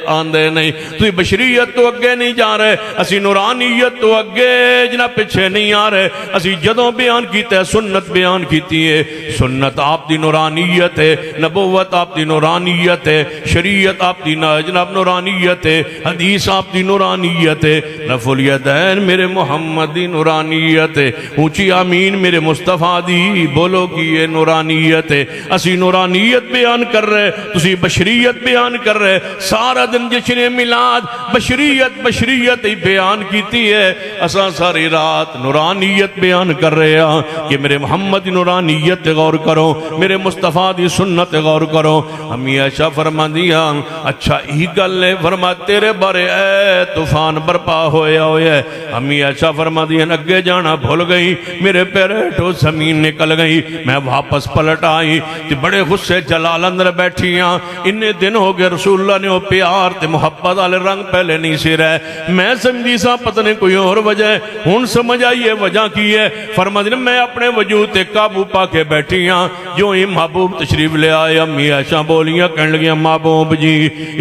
آندے نہیں تسی بشریت تو اگے نہیں جا رہے اسی نورانیت تو اگے جنا پچھے نہیں آ رہے اسی جدوں بیان کیتے ہیں سنت بیان کیتی ہے سنت آپ دی نورانیت ہے نبوت آپ دی نورانیت ہے شریعت آپ دی جناب نورانیت ہے حدیث آپ دی نورانیت ہے رفع الیدین میرے محمد دی نورانیت ہے اونچی آمین میرے مصطفیٰ دی بولو کی یہ نورانیت ہے اسی نورانیت بیان کر رہے تسی بشریت بیان کر رہے سارا دن جشن میلاد بشریت ہی بیان کیتی ہے اساں ساری رات نورانیت بیان کر رہے ہیں کہ میرے محمد نورانیت غور کرو میرے مصطفیٰ دی سنت غور کرو امی عائشہ فرما دیا اچھا ہی گل ہے فرما تیرے بارے اے طوفان برپا ہویا ہویا ہے امی عائشہ فرما دیا اگے جانا بھول گئی میرے پیرٹو زمین نکل گئی میں واپس پلٹ آئی تے بڑے غصے جلال اندر بیٹھیاں انہیں دن ہو گئے رسول اللہ نے وہ پیار تے محبت والے رنگ پہلے نہیں سی رہے میں سمجھی سا پتہ نہیں کوئی اور وجہ ہے ہن سمجھ آئیے وجہ کی ہے فرما دیا میں اپنے وجود تے قابو پا کے بیٹھی ہاں جو ہی محبوب تشریف لے آئے امی عائشہ بولیاں کہنے لگیاں محبوب جی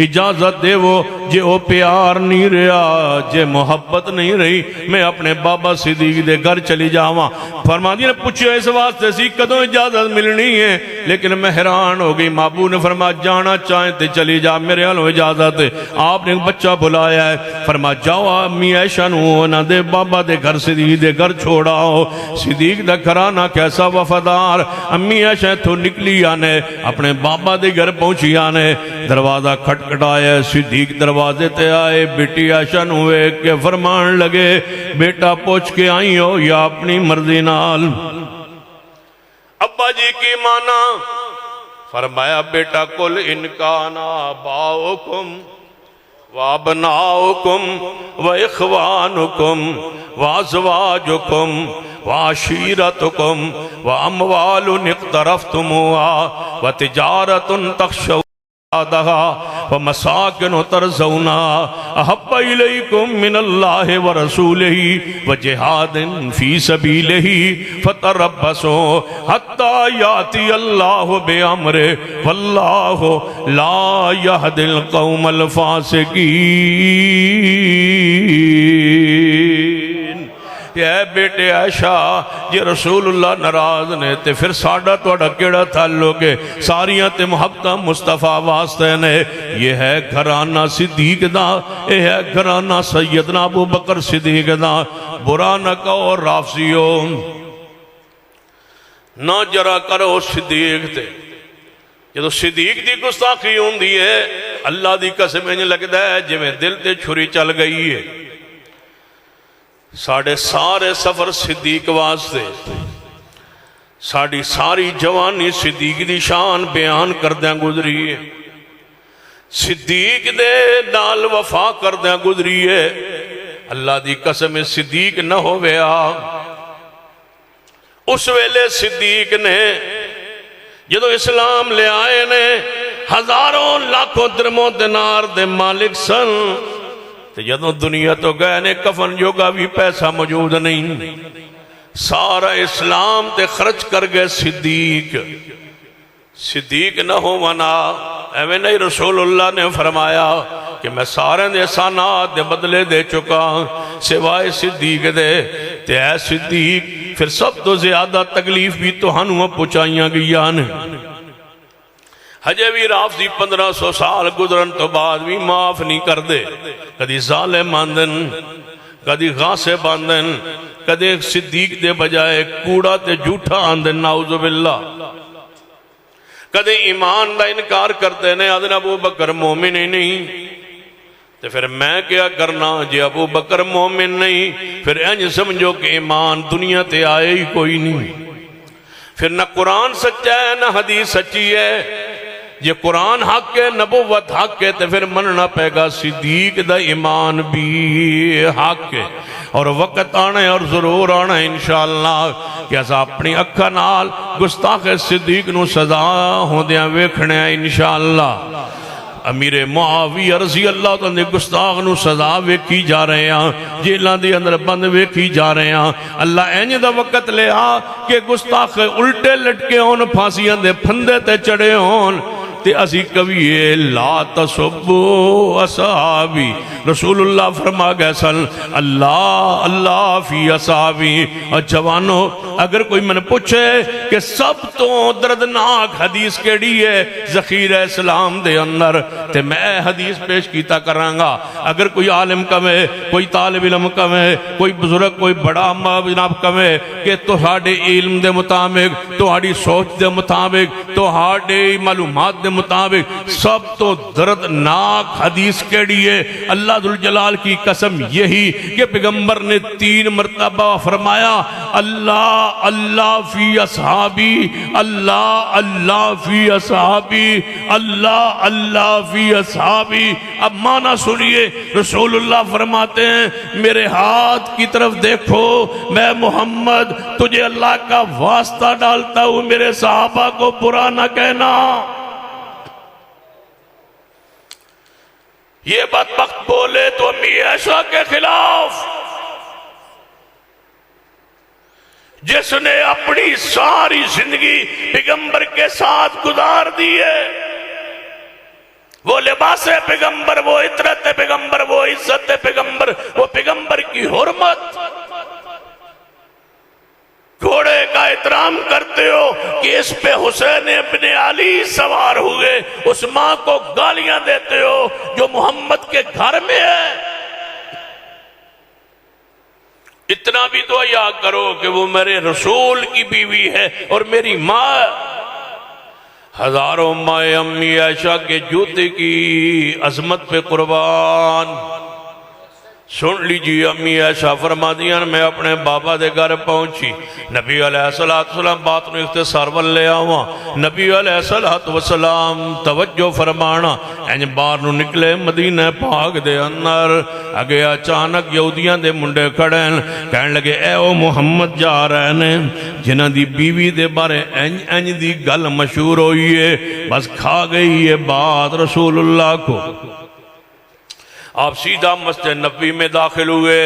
اجازت دے وہ جے وہ پیار نہیں رہا جے محبت نہیں رہی میں اپنے بابا صدیق دے گھر چلی جاواں فرما دیا پوچھو اس واسطے سی کدوں اجازت ملنی ہے لیکن میں حیران ہو گئی محبوب نے فرما جانا چاہیں تے چلی جا میرے حالوں اجازت ہے آپ نے ایک بچہ بلایا ہے فرما جاؤ امی عائشہ نو نہ دے بابا دے گھر صدیق دے گھر چھوڑاؤ صدیق دا گھرانہ کیسا وفادار امی عائشہ تو نکلی آنے اپنے بابا دے گھر پہنچی آنے دروازہ کھٹکھٹایا صدیق دروازے تے آئے بیٹی عائشہ نو ایک کے فرمان لگے بیٹا پوچھ کے آئی ہو یا اپنی مرضی نال ابا جی کی مانا فرمایا بیٹا کل انکانا باؤکم وابناؤکم واخوانکم وازواجکم وعشیرتکم واموال اقترفتموها وتجارت تخشون ومساکن ترزونها احب الیکم من اللہ ورسولہ وجہاد فی سبیلہ فتربصوا حتی یاتی اللہ بامرہ واللہ لا یہدی القوم الفاسقین اے بیٹے عائشہ یہ رسول اللہ ناراض نے تے پھر ساڑا توڑا کیڑا تعلق ہے ساریاں تے محبتہ مصطفیٰ واسطے نے یہ ہے گھرانہ صدیق دا یہ ہے گھرانہ سیدنا ابو بکر صدیق دا برا نہ کہو رافضیوں نہ جرا کرو صدیق تے جدو صدیق دی گستاخی ہوندی ہے اللہ دی قسم انج لگدا ہے جویں دل تے چھری چل گئی ہے. ساڑھے سارے سفر صدیق واسطے، ساڑھی ساری جوانی صدیق دی شان بیان کردیاں گزری ہے، صدیق دے نال وفا کردیاں گزری ہے. اللہ دی قسم صدیق نہ ہویا اس ویلے صدیق نے جدو اسلام لے آئے نے ہزاروں لاکھوں درموں دینار دے مالک سن، جدو دنیا تو گئے نے کفن جوگا بھی پیسہ موجود نہیں، سارا اسلام تے خرچ کر گئے صدیق. صدیق نہ ہو منا ایویں نہیں، رسول اللہ نے فرمایا کہ میں سارے دے احسانات دے بدلے دے چکا سوائے صدیق دے. تے اے صدیق پھر سب تو زیادہ تکلیف بھی تو ہنوں پہنچائیاں گئیاں نے. ہجے بھی رافضی 1500 سال گزرن تو بعد بھی معاف نہیں کر دے. کدی ظالم آندن، کدی غاصب آندن، کدی صدیق دے بجائے کوڑا تے جھوٹا آندن، نعوذ باللہ. کدی ایمان دا انکار کرتے نے آدھن ابو بکر مومن ہی نہیں، تو پھر میں کیا کرنا جی ابو بکر مومن نہیں، پھر انج سمجھو کہ ایمان دنیا تے آئے ہی کوئی نہیں. پھر نہ قرآن سچا ہے نہ حدیث سچی ہے. یہ قرآن حق ہے، نبوت حق ہے، تو پھر مننا پے گا صدیق دا ایمان بھی حق ہے. اور وقت آنا ہے اور ضرور آنا ہے انشاءاللہ کہ ایسا اپنی اکھا نال گستاخ صدیق نو سزا ہوندیاں ویکھنے ہیں انشاءاللہ. امیر معاویہ رضی اللہ تعالیٰ گستاخ نو سزا ویکھی جا رہے ہیں، جیلان دی اندر بند ویکھی جا رہے ہیں. اللہ اینج دا وقت لے آ کہ گستاخ الٹے لٹکے ہون، پھانسیاں دے پھندے تے چڑھے ہون. تے اسی کبھی لا تسبو اصحابی، رسول اللہ فرما گئے سن اللہ اللہ فی اصحابی. اور جوانو اگر کوئی من پوچھے کہ سب تو دردناک حدیث کیڑی ہے ذخیرہ اسلام دے اندر، تے میں حدیث پیش کیتا کرانگا. اگر کوئی عالم کمے، کوئی طالب علم کمے، کوئی بزرگ، کوئی بڑا اما جناب کمے کہ تہاڈے علم دے مطابق، تہاڈی سوچ دے مطابق، تہاڈے معلومات دے مطابق سب تو دردناک حدیث کیڑی ہے، اللہ ذوالجلال کی قسم یہی کہ پیغمبر نے 3 مرتبہ فرمایا اللہ اللہ فی اصحابی، اللہ اللہ فی اصحابی، اللہ اللہ فی اصحابی. اب معنی سنیے، رسول اللہ فرماتے ہیں میرے ہاتھ کی طرف دیکھو، میں محمد تجھے اللہ کا واسطہ ڈالتا ہوں میرے صحابہ کو برا نہ کہنا. یہ بدبخت بولے تو امی عائشہ کے خلاف، جس نے اپنی ساری زندگی پیغمبر کے ساتھ گزار دی ہے. وہ لباس پیغمبر، وہ عطرت پیغمبر، وہ عزت پیغمبر، وہ پیغمبر کی حرمت. گھوڑے کا احترام کرتے ہو کہ اس پہ حسین ابن علی سوار ہوئے، اس ماں کو گالیاں دیتے ہو جو محمد کے گھر میں ہے. اتنا بھی تو حیا کرو کہ وہ میرے رسول کی بیوی ہے اور میری ماں. ہزاروں مائیں امی عائشہ کے جوتے کی عظمت پہ قربان. سن لیجیے، امی عائشہ فرما دیا میں اپنے بابا دے گھر پہنچی، نبی علیہ السلام بات نے اختصار والے آواں. نبی علیہ السلام توجہ فرمانا اینج بار نو نکلے مدینہ پاک دے اندر. اگے اچانک یہودیاں دے منڈے کھڑیں، کہن لگے اے او محمد جا رہے نے جنہ دی بیوی دے بارے اینج دی گل مشہور ہوئی ہے، بس کھا گئی ہے بات رسول اللہ کو. آپ سیدھا مسجد نبوی میں داخل ہوئے،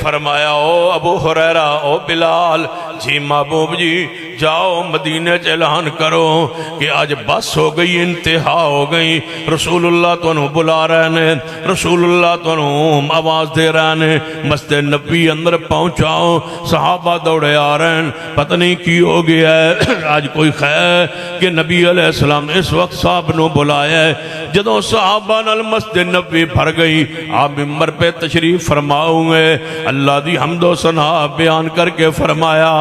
فرمایا او ابو ہریرہ، او بلال، جی محبوب جی جاؤ مدینہ اعلان کرو کہ آج بس ہو گئی، انتہا ہو گئی. رسول اللہ تو انہوں بلا رہے ہیں، رسول اللہ تو انہوں آواز دے رہے ہیں. مسجد نبوی اندر پہنچاؤ، صحابہ دوڑے آ رہے ہیں، پتہ نہیں کی ہو گیا ہے آج کوئی خیر کہ نبی علیہ السلام اس وقت صاحب نو بلایا ہے. جدوں صحابہ نال مسجد نبوی بھر گئی، آپ ممبر پہ تشریف فرماؤں گے. اللہ دی حمد و ثنا بیان کر کے فرمایا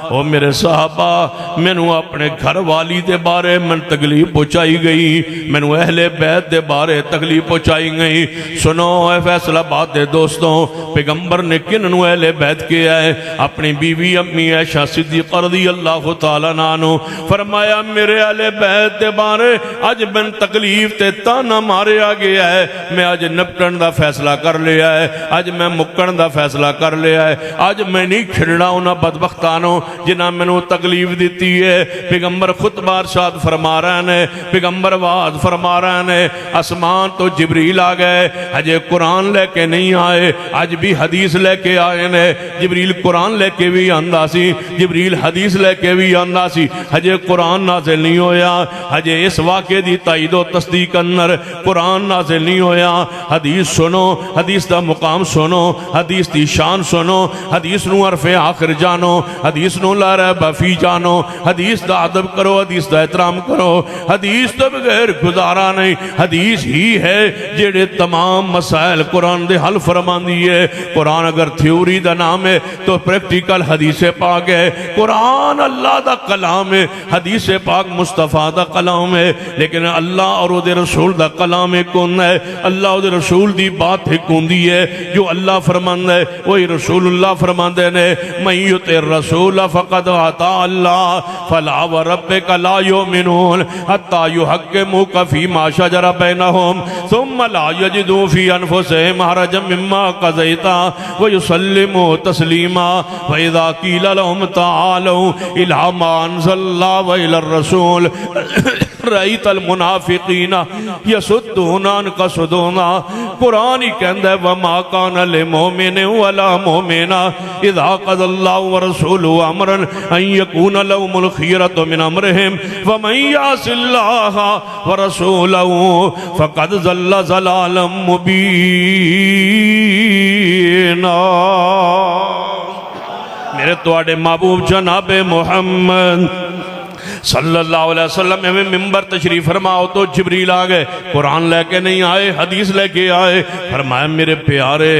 او میرے صحابہ میں نو اپنے گھر والی دے بارے من تکلیف پہنچائی گئی، میں نو اہل بیت دے بارے تکلیف پہنچائی گئی۔ سنو اے فیصلہ بات دے دوستوں، پیغمبر نے کن نو اہل بیت کیا ہے؟ اپنی بیوی امی عائشہ صدیقہ رضی اللہ تعالیٰ عنہ فرمایا میرے اہل بیت دے بارے اج من تکلیف تے تانا مارے آگیا ہے، میں اج نپٹن دا فیصلہ کر لیا ہے، اج میں مکن دا فیصلہ کر لیا ہے، اج میں نہیں کھڑنا انہاں بدبختانوں جنہاں میں نو تکلیف دیتی ہے۔ پیغمبر خطبہ ارشاد فرما رہے ہیں، پیغمبر وعد فرما رہے ہیں، آسمان تو جبریل آ گئے، اجے قرآن لے کے نہیں آئے، اج بھی حدیث لے کے آئے نے۔ جبریل قرآن لے کے بھی آندا سی، جبریل حدیث لے کے بھی آندا سی، اجے قرآن نازل نہیں ہویا، اجے اس واقعے دی تائید و تصدیق اندر قرآن نازل نہیں ہویا۔ حدیث سنو، حدیث دا مقام سنو، حدیث دی شان سنو، حدیث نو عرف آخر جانو، حدیث نو لا ریب فی جانو، حدیث دا ادب کرو، حدیث دا احترام کرو۔ حدیث تو بغیر گزارا نہیں، حدیث ہی ہے جڑے تمام مسائل قرآن دے حل فرماندی ہے۔ قرآن اگر تھیوری دا نام ہے تو پریکٹیکل حدیث پاک ہے۔ قرآن اللہ دا کلام ہے، حدیث پاک مصطفیٰ دا کلام ہے، لیکن اللہ اور دے رسول دا کلام کون ہے؟ اللہ اور دے رسول دی بات ہے کون دی ہے؟ جو اللہ فرماندہ ہے وہی رسول اللہ فرماندے نے۔ من یطع الرسول فقد اطاع اللہ فلا وربک لا یؤمنون حتی یحکموک فیما شجر بینہم ثم لا یجدوا فی انفسہم حرجا مما قضیت ویسلموا تسلیما فاذا قیل لهم تعالوا الی ما انزل اللہ وإلی الرسول رأیت المنافقین یصدون عنک صدودا۔ قرآن ہی کہندہ ہے وما کان لمؤمن ولا مؤمنہ اذا قضى اللہ ورسولہ امرا ان یکون لهم الخیرۃ من امرہم ومن یعص اللہ ورسولہ فقد ضل ضلالا مبینا۔ میرے تواڈے محبوب جناب محمد صلی اللہ علیہ وسلم میں ممبر تشریف فرماؤ تو جبریل آ گئے، قرآن لے کے نہیں آئے، حدیث لے کے آئے۔ فرمایا میرے پیارے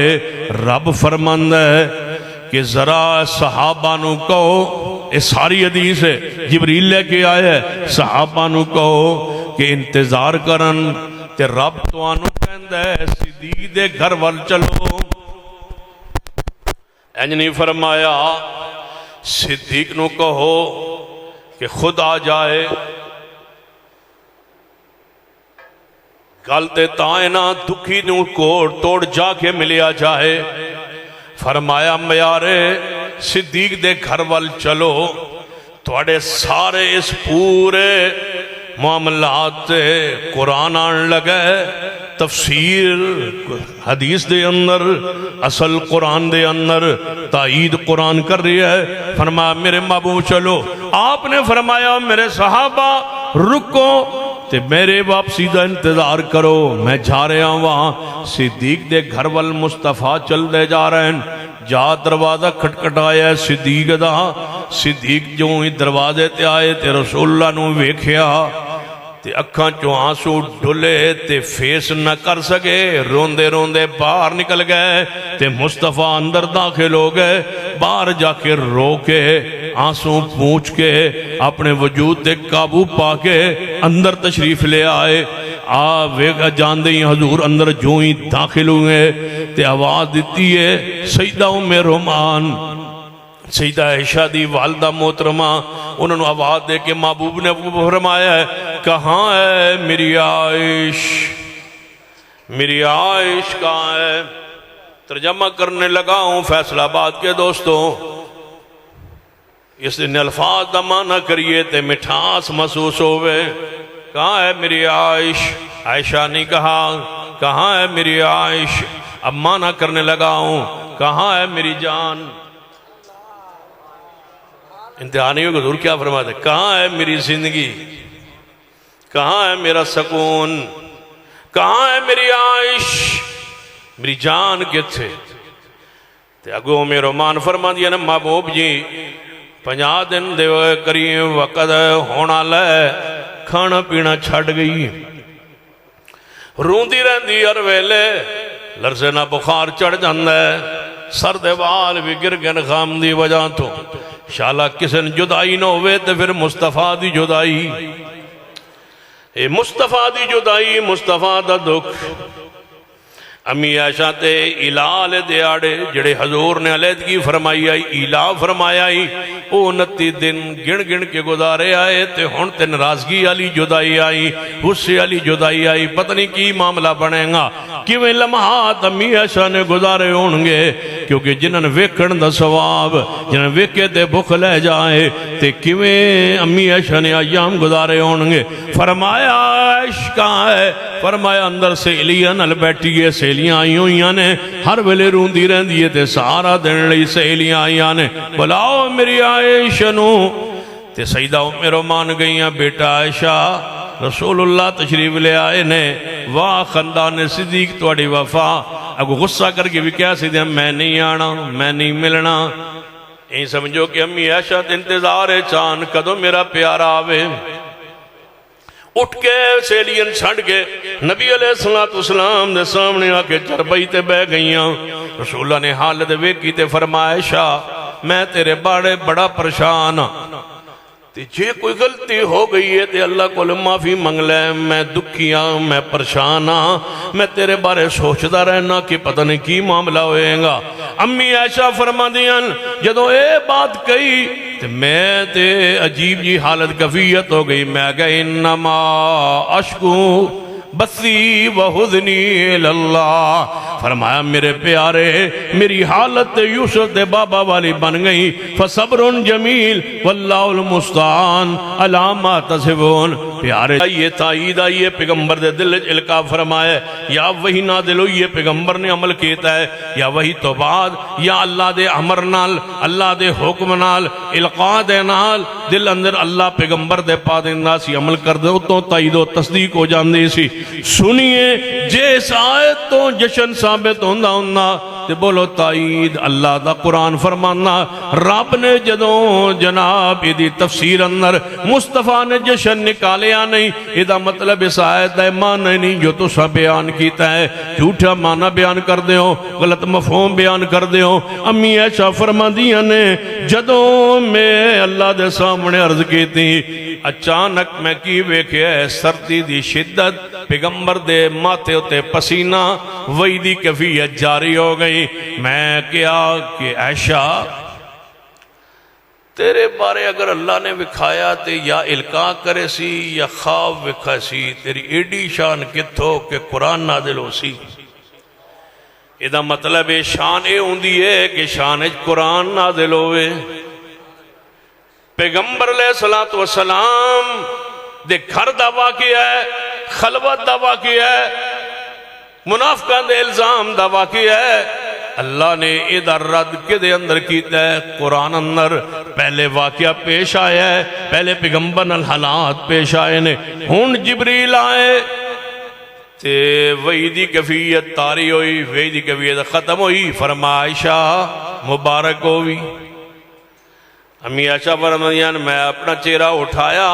رب فرماندہ ہے کہ ذرا صحابہ نو کہو، یہ ساری حدیث ہے، جبریل لے کے آئے ہے، صحابہ نو کہو کہ انتظار کرن تے رب تو آنو کہندہ ہے صدیق دے گھر وال چلو۔ اینج نہیں فرمایا صدیق نو کہو کہ خود آ جائے، گلتے تائیں نہ دکھی نو کوڑ توڑ جا کے ملیا جائے۔ فرمایا میارے صدیق دے گھر وال چلو، تواڈے سارے اس پورے معاملات قرآن آن لگے، تفسیر حدیث دے اندر، اصل قرآن دے اندر تائید قرآن کر رہی ہے۔ فرمایا میرے محبوب چلو۔ آپ نے فرمایا میرے صحابہ رکو تے میرے واپسی دا انتظار کرو، میں جا رہا ہوں وہاں۔ صدیق دے گھر وال مصطفیٰ چل دے جا رہے ہیں، جا دروازہ کھٹکھٹایا ہے صدیق دا۔ صدیق جو ہی دروازے تے آئے تے رسول اللہ نو ویکھیا تے اکھاں چوں آنسو ڈلے تے فیس نہ کر سکے، روندے روندے باہر نکل گئے تے مصطفیٰ اندر داخل ہو گئے۔ باہر جا کے رو کے آنسو پونچھ کے اپنے وجود تے قابو پا کے اندر تشریف لے آئے۔ ویگا جان دیں حضور اندر جو ہی داخل ہوئے تے آواز دیتی ہے سیدہ ام رومان، سیدہ عائشہ دی والدہ محترمہ، انہوں نے آواز دے کے محبوب نے فرمایا ہے کہاں ہے میری عائش، میری عائش کہاں ہے؟ ترجمہ کرنے لگا ہوں فیصل آباد کے دوستوں، اس نے الفاظ دا معنی کریے تے مٹھاس محسوس ہوئے۔ کہاں ہے میری عائش؟ عائشہ نہیں کہا کہاں ہے میری عائش، اب معنی کرنے لگا ہوں کہاں ہے میری جان۔ انتہا نہیں ہوگا حضور کیا فرماتے ہیں کہاں ہے میری زندگی، کہاں ہے میرا سکون، کہاں ہے میری عائش، میری جان کتھے؟ تے اگو میں رومان فرما دیا نا محبوب جی 50 دن دے کریم وقت ہونا لے، کھانا پینا چھڑ گئی، روندی رہندی ہر ویلے، لرزے نہ بخار چڑھ جاندہ ہے، سر دے وال بھی گر گن خام دی وجہ تو، شالا کسی نے جدائی نہ ہوئے تو پھر مصطفیٰ دی جدائی، اے مصطفیٰ دی جدائی، مصطفیٰ دا دکھ۔ امی عائشہ تے الہ دیاڑے جڑے حضور نے علیحدگی فرمائی آئی، الہ فرمایا آئی، او 29 دن گن گن کے گزارے آئے تے ہن تے ناراضگی علی جدائی آئی، غصے علی جدائی آئی، پتہ نہیں کی معاملہ بنے گا، کیویں لمحات امی عائشہ نے گزارے ہونگے، کیونکہ جنہاں ویکھن دا ثواب، جنہاں ویکھے تے بھوک لے جائے تے کیویں امی عائشہ نے ایام گزارے ہونگے۔ فرمایا عشق ہے، فرمایا اندر سہیلیاں نال بیٹھی ہے، سہیلیاں آئی ہوئیاں نے، ہر ویلے روندی رہندی ہے تے سارا دن لئی سہیلیاں آئیاں نے، بلاؤ میری عائشہ نو تے سیدہ ام رومان گئیاں، بیٹا عائشہ رسول اللہ تشریف لے آئے نے، واہ خاندان صدیق تواڈی وفا، اگو غصہ کر کے بھی کیا سیدھے میں نہیں آنا، میں نہیں ملنا، یہ سمجھو کہ امی عائشہ تے انتظار ہے چاند کدو میرا پیارا آوے۔ اٹھ کے سیلین چھڑ کے نبی علیہ السلام دے سامنے آ کے چربائی تے بہ گئیاں، رسول اللہ نے حالت ویکھی تے فرمایا عائشہ میں تیرے بارے بڑا پریشان ہاں، تے جے کوئی غلطی ہو گئی ہے تے اللہ کو معافی منگ لے، میں دکھی ہاں، میں پریشان ہاں، میں تیرے بارے سوچدا رہنا کہ پتہ نہیں کی معاملہ ہوئے گا۔ امی عائشہ فرما دیاں جدو اے بات کہی تے میں تے عجیب جی حالت کفیت ہو گئی، میں کہا انما اشکو بسی وحزنی اللہ، فرمایا میرے پیارے میری حالت یوسف دے بابا والی بن گئی، فصبر جمیل واللہ المستعان علی ما تصفون۔ پیارے یہ تائید آئیے پیغمبر دے دل القا فرمائے، یا وہی نازل ہوئی ہے پیغمبر نے عمل کیتا ہے، یا وہی تو بعد، یا اللہ دے امر نال، اللہ دے حکم نال، القا دے نال دل اندر اللہ پیغمبر دے پادندہ سی عمل کر دے تو تائید و تصدیق ہو جاندی سی۔ سنیے جیس آیت تو جشن ثابت ہوندہ ہوندہ تے بولو تائید اللہ دا قرآن فرمانا، رب نے جدوں جناب ایدی تفسیر اندر مصطفیٰ نے جشن نکالیا نہیں، ایدہ مطلب اس آیت دا معنی نہیں جو تو سا بیان کیتا ہے، جھوٹا معنی بیان کر دے ہو، غلط مفہوم بیان کر دے ہو۔ امی عائشہ فرما دیا نے جدوں میں اللہ دے سامنے عرض کی تھی، اچانک میں کی ویکھے سردی دی شدت، پیغمبر دے ماتھے ہوتے پسینہ وہی دی کیفیت جاری ہو گئی۔ میں کیا کہ عائشہ تیرے بارے اگر اللہ نے وکھایا تے یا القاء کرے سی یا خواب وکھا سی، تیری ایڈی شان کتھو کہ قرآن نازل ہو سی۔ ایدہ مطلب شان اے ہوندی ہے کہ شان قرآن نازل ہوئے۔ پیغمبر علیہ السلام دے گھر دا واقعہ ہے، خلوت دا واقعہ ہے، منافقان دے الزام دا واقعہ ہے، اللہ نے ادھر رد کے دے اندر کیتا ہے۔ قرآن اندر پہلے واقعہ پیش آیا ہے، پہلے پیغمبر الحالات پیش آئے نے، ہون جبریل آئے تے وہی دی کیفیت تاری ہوئی، وہی دی کیفیت ختم ہوئی۔ فرما عائشہ مبارک ہوئی، امی عائشہ فرمائیاں میں اپنا چہرہ اٹھایا،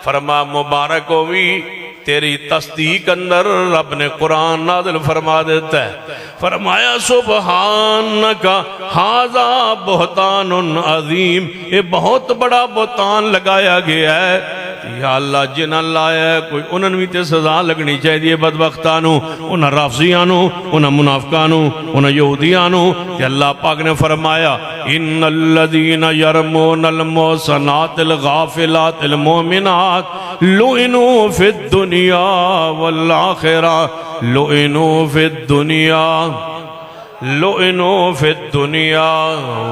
فرما مبارک ہوئی تیری تصدیق اندر رب نے قرآن نازل فرما دیتا ہے۔ فرمایا سبحانکا ھذا بہتان عظیم، یہ بہت بڑا بہتان لگایا گیا ہے۔ یا اللہ جنہ لایا ہے کوئی انہوں بھی تے سزا لگنی چاہیے بدبختانوں، انہوں رافضیانوں، انہوں منافقانوں، انہوں یہودیانوں۔ کہ اللہ پاک نے فرمایا ان الذین یرمون المحصنات الغافلات المؤمنات لعنوا فی الدنیا والآخرہ، لعنوا فی الدنیا، لعنوا فی الدنیا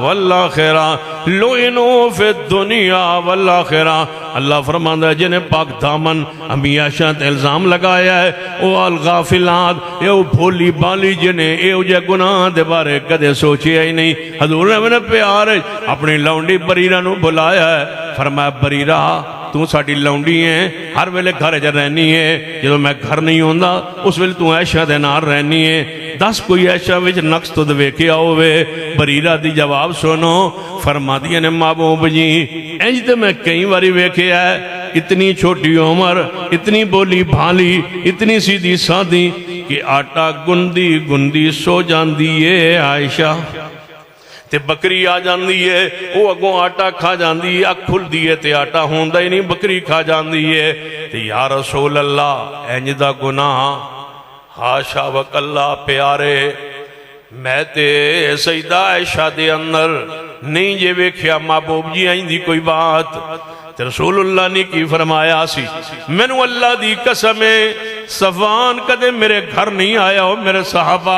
والآخرہ، لعنوا فی الدنیا والآخرہ۔ اللہ فرماندہ ہے جنہیں پاک دامن امی عائشہ تے الزام لگایا ہے، او الغافلات، اے او بھولی بالی جنہیں اے او جے گناہ دے بارے کدے سوچیا ہی نہیں۔ حضور نے اپنے پیارے اپنی لونڈی بریرہ نو بلایا ہے، فرمایا بریرہ تو ساڑی لونڈی ہیں، ہر ویلے گھر جا رہنی ہے، جدو میں گھر نہیں ہوندہ اس ویلے تو عائشہ دے نار رہنی ہے، دس کوئی عائشہ وچ نقص تو دوے کیا ہوئے۔ بریرہ دی جواب سنو، فرما دیا نے محبوب جی انج تے میں کئی واری ویکھے ہے، اتنی چھوٹی عمر، اتنی بولی بھالی، اتنی سیدھی سادھی کہ آٹا گندی گندی سو جاندی ہے عائشہ، تے بکری آ جاندی ہے وہ اگوں آٹا کھا جاندی ہے اکھ کھلدی ہے تے آٹا ہوندا ہی نہیں بکری کھا جاندی ہے تے یا رسول اللہ انج دا گناہ ہاشا وکلا پیارے میں تے سیدہ عائشہ دے اندر نہیں جے ویکھیا محبوب جی آئیں دی کوئی بات تے رسول اللہ نے کی فرمایا سی مینوں اللہ دی قسم ہے صفوان کدے میرے گھر نہیں آیا ہو میرے صحابہ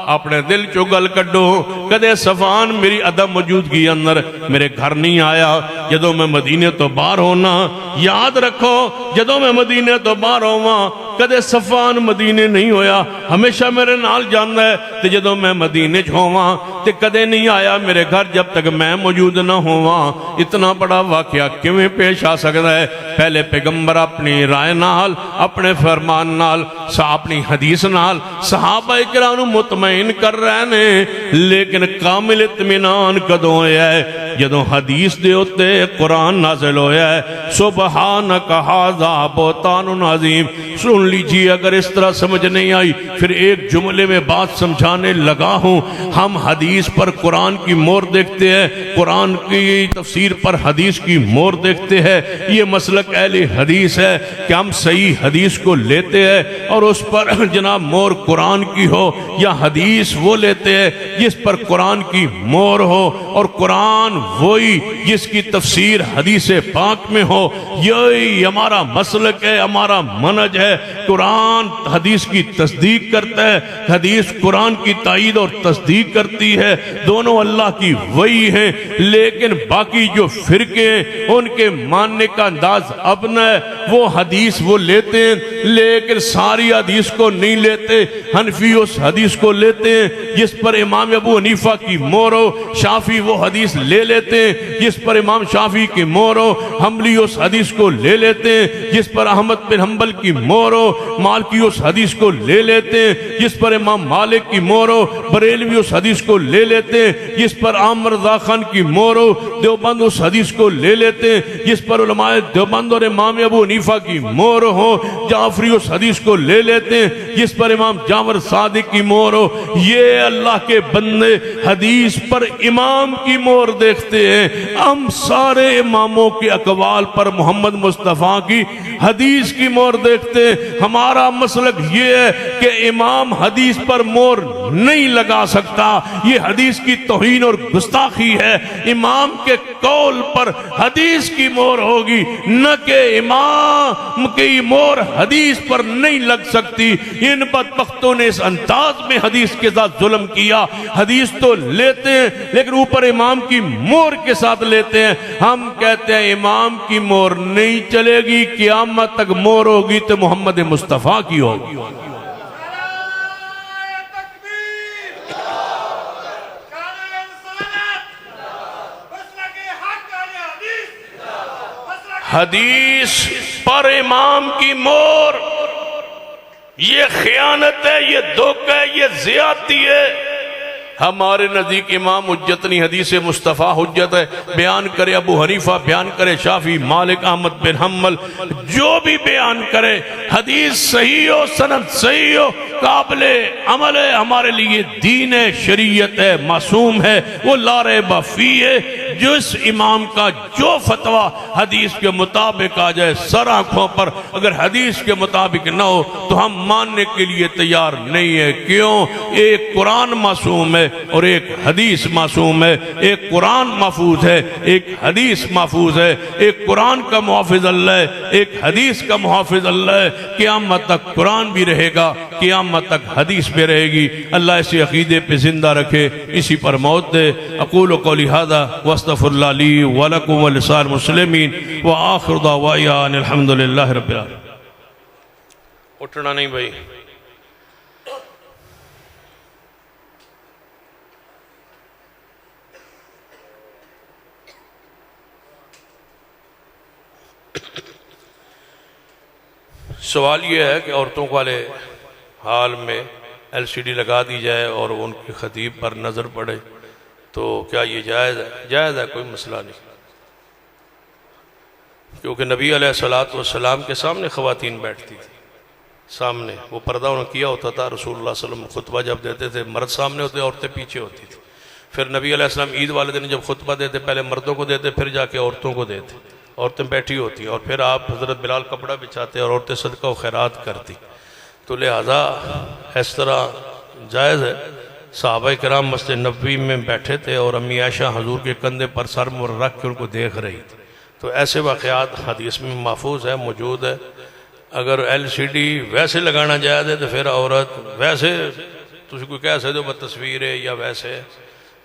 اپنے دل چو گل کڈو کدے صفوان میری عدم موجودگی اندر میرے گھر نہیں آیا جدوں میں مدینے تو باہر ہونا یاد رکھو جدوں میں مدینے تو باہر ہوا کدے صفوان مدینے نہیں ہویا ہمیشہ میرے نال جاندا ہے تے جدوں میں مدینے چ ہوواں تے کدے نہیں آیا میرے گھر جب تک میں موجود نہ ہوواں اتنا بڑا واقعہ کیویں پیش آ سکتا ہے پہلے پیغمبر اپنی رائے نال اپنے فرمان نال اپنی حدیث نال صحابہ کرام نوں مطمئن کر رہے نے لیکن کامل اطمینان کدوں ہویا ہے جدوں حدیث دے اوتے قرآن نازل ہویا ہے سبحانک ھذا بہتان عظیم سن لیجیے اگر اس طرح سمجھ نہیں آئی پھر ایک جملے میں بات سمجھانے لگا ہوں ہم حدیث پر قرآن کی مور دیکھتے ہیں قرآن کی تفسیر پر حدیث کی مور دیکھتے ہیں یہ مسلک اہل حدیث ہے کہ ہم صحیح حدیث کو لیتے ہیں اور اس پر جناب مور قرآن کی ہو یا حدیث وہ لیتے ہیں جس پر قرآن کی مور ہو اور قرآن وہی جس کی تفسیر حدیث پاک میں ہو یہی ہمارا مسلک ہے ہمارا منہج ہے قرآن حدیث کی تصدیق کرتا ہے حدیث قرآن کی تائید اور تصدیق کرتی ہے دونوں اللہ کی وحی ہیں لیکن باقی جو فرقے ہیں ان کے ماننے کا انداز اپنا ہے وہ حدیث وہ لیتے ہیں لیکن ساری حدیث کو نہیں لیتے حنفی اس حدیث کو لیتے ہیں جس پر امام ابو حنیفہ کی مور ہو شافعی وہ حدیث لے لیتے ہیں جس پر امام شافعی کی مور ہو حنبلی اس حدیث کو لے لیتے ہیں جس پر احمد بن حنبل کی مور ہو مالکی اس حدیث کو لے لیتے ہیں جس پر امام مالک کی مور ہو بریلوی اس حدیث کو لے لیتے ہیں جس پر عامر رضا خان کی مور ہو دیوبند اس حدیث کو لے لیتے ہیں جس پر علماء دیوبند اور امام ابو حنیفہ کی مور ہو جعفری اس حدیث کو لے لیتے ہیں جس پر امام جعفر صادق کی مور ہو یہ اللہ کے بندے حدیث پر امام کی مور دیکھتے ہیں ہم سارے اماموں کے اقوال پر محمد مصطفیٰ کی حدیث کی مور دیکھتے ہیں ہمارا مسلک یہ ہے کہ امام حدیث پر مور نہیں لگا سکتا یہ حدیث کی توہین اور گستاخی ہے امام کے قول پر حدیث کی مور ہوگی نہ کہ امام کی مور حدیث پر نہیں لگ سکتی ان بدبختوں نے اس انداز میں حدیث کے ساتھ ظلم کیا حدیث تو لیتے ہیں لیکن اوپر امام کی مور کے ساتھ لیتے ہیں ہم کہتے ہیں امام کی مور نہیں چلے گی قیامت تک مور ہوگی تو محمد مصطفیٰ کی ہوگی حدیث پر امام کی مور یہ خیانت ہے یہ دھوکہ ہے یہ زیادتی ہے ہمارے نزدیک امام حجت نہیں حدیث مصطفیٰ حجت ہے بیان کرے ابو حنیفہ بیان کرے شافعی مالک احمد بن حنبل جو بھی بیان کرے حدیث صحیح ہو سند صحیح ہو قابل عمل ہے ہمارے لیے دین ہے شریعت ہے معصوم ہے وہ لا ریب فیہ ہے جس امام کا جو فتویٰ حدیث کے مطابق آ جائے سر آنکھوں پر اگر حدیث کے مطابق نہ ہو تو ہم ماننے کے لیے تیار نہیں ہے کیوں ایک قرآن معصوم ہے اور ایک حدیث معصوم ہے ایک قرآن محفوظ ہے ایک حدیث محفوظ ہے ایک قرآن کا محافظ اللہ ہے ایک حدیث کا محافظ اللہ ہے قیامت تک قرآن بھی رہے گا قیامت تک حدیث بھی رہے گی اللہ اسی عقیدے پہ زندہ رکھے اسی پر موت دے اقول قولی ھذا واستغفر اللہ لی ولکم ولسائر المسلمین وآخر دعوانا ان الحمدللہ رب العالمین اٹھنا نہیں بھائی سوال یہ ہے کہ عورتوں والے حال میں ایل سی ڈی لگا دی جائے اور ان کی خطیب پر نظر پڑے تو کیا یہ جائز ہے؟ جائز ہے کوئی مسئلہ نہیں کیونکہ نبی علیہ السلام کے سامنے خواتین بیٹھتی تھی سامنے وہ پردہ انہوں نے کیا ہوتا تھا رسول اللہ صلی اللہ علیہ وسلم خطبہ جب دیتے تھے مرد سامنے ہوتے عورتیں پیچھے ہوتی تھی پھر نبی علیہ السلام عید والے دن جب خطبہ دیتے پہلے مردوں کو دیتے پھر جا کے عورتوں کو دیتے، عورتیں بیٹھی ہوتی اور پھر آپ حضرت بلال کپڑا بچھاتے اور عورتیں صدقہ و خیرات کرتی. تو لہٰذا اس طرح جائز ہے. صحابہ کرام مسجد نبوی میں بیٹھے تھے اور امی عائشہ حضور کے کندھے پر سر رکھ کے ان کو دیکھ رہی تھی. تو ایسے واقعات حدیث میں محفوظ ہے، موجود ہے. اگر ایل سی ڈی ویسے لگانا جائز ہے تو پھر عورت ویسے تسی کوئی کہہ سکتے ہو بس تصویر ہے یا ویسے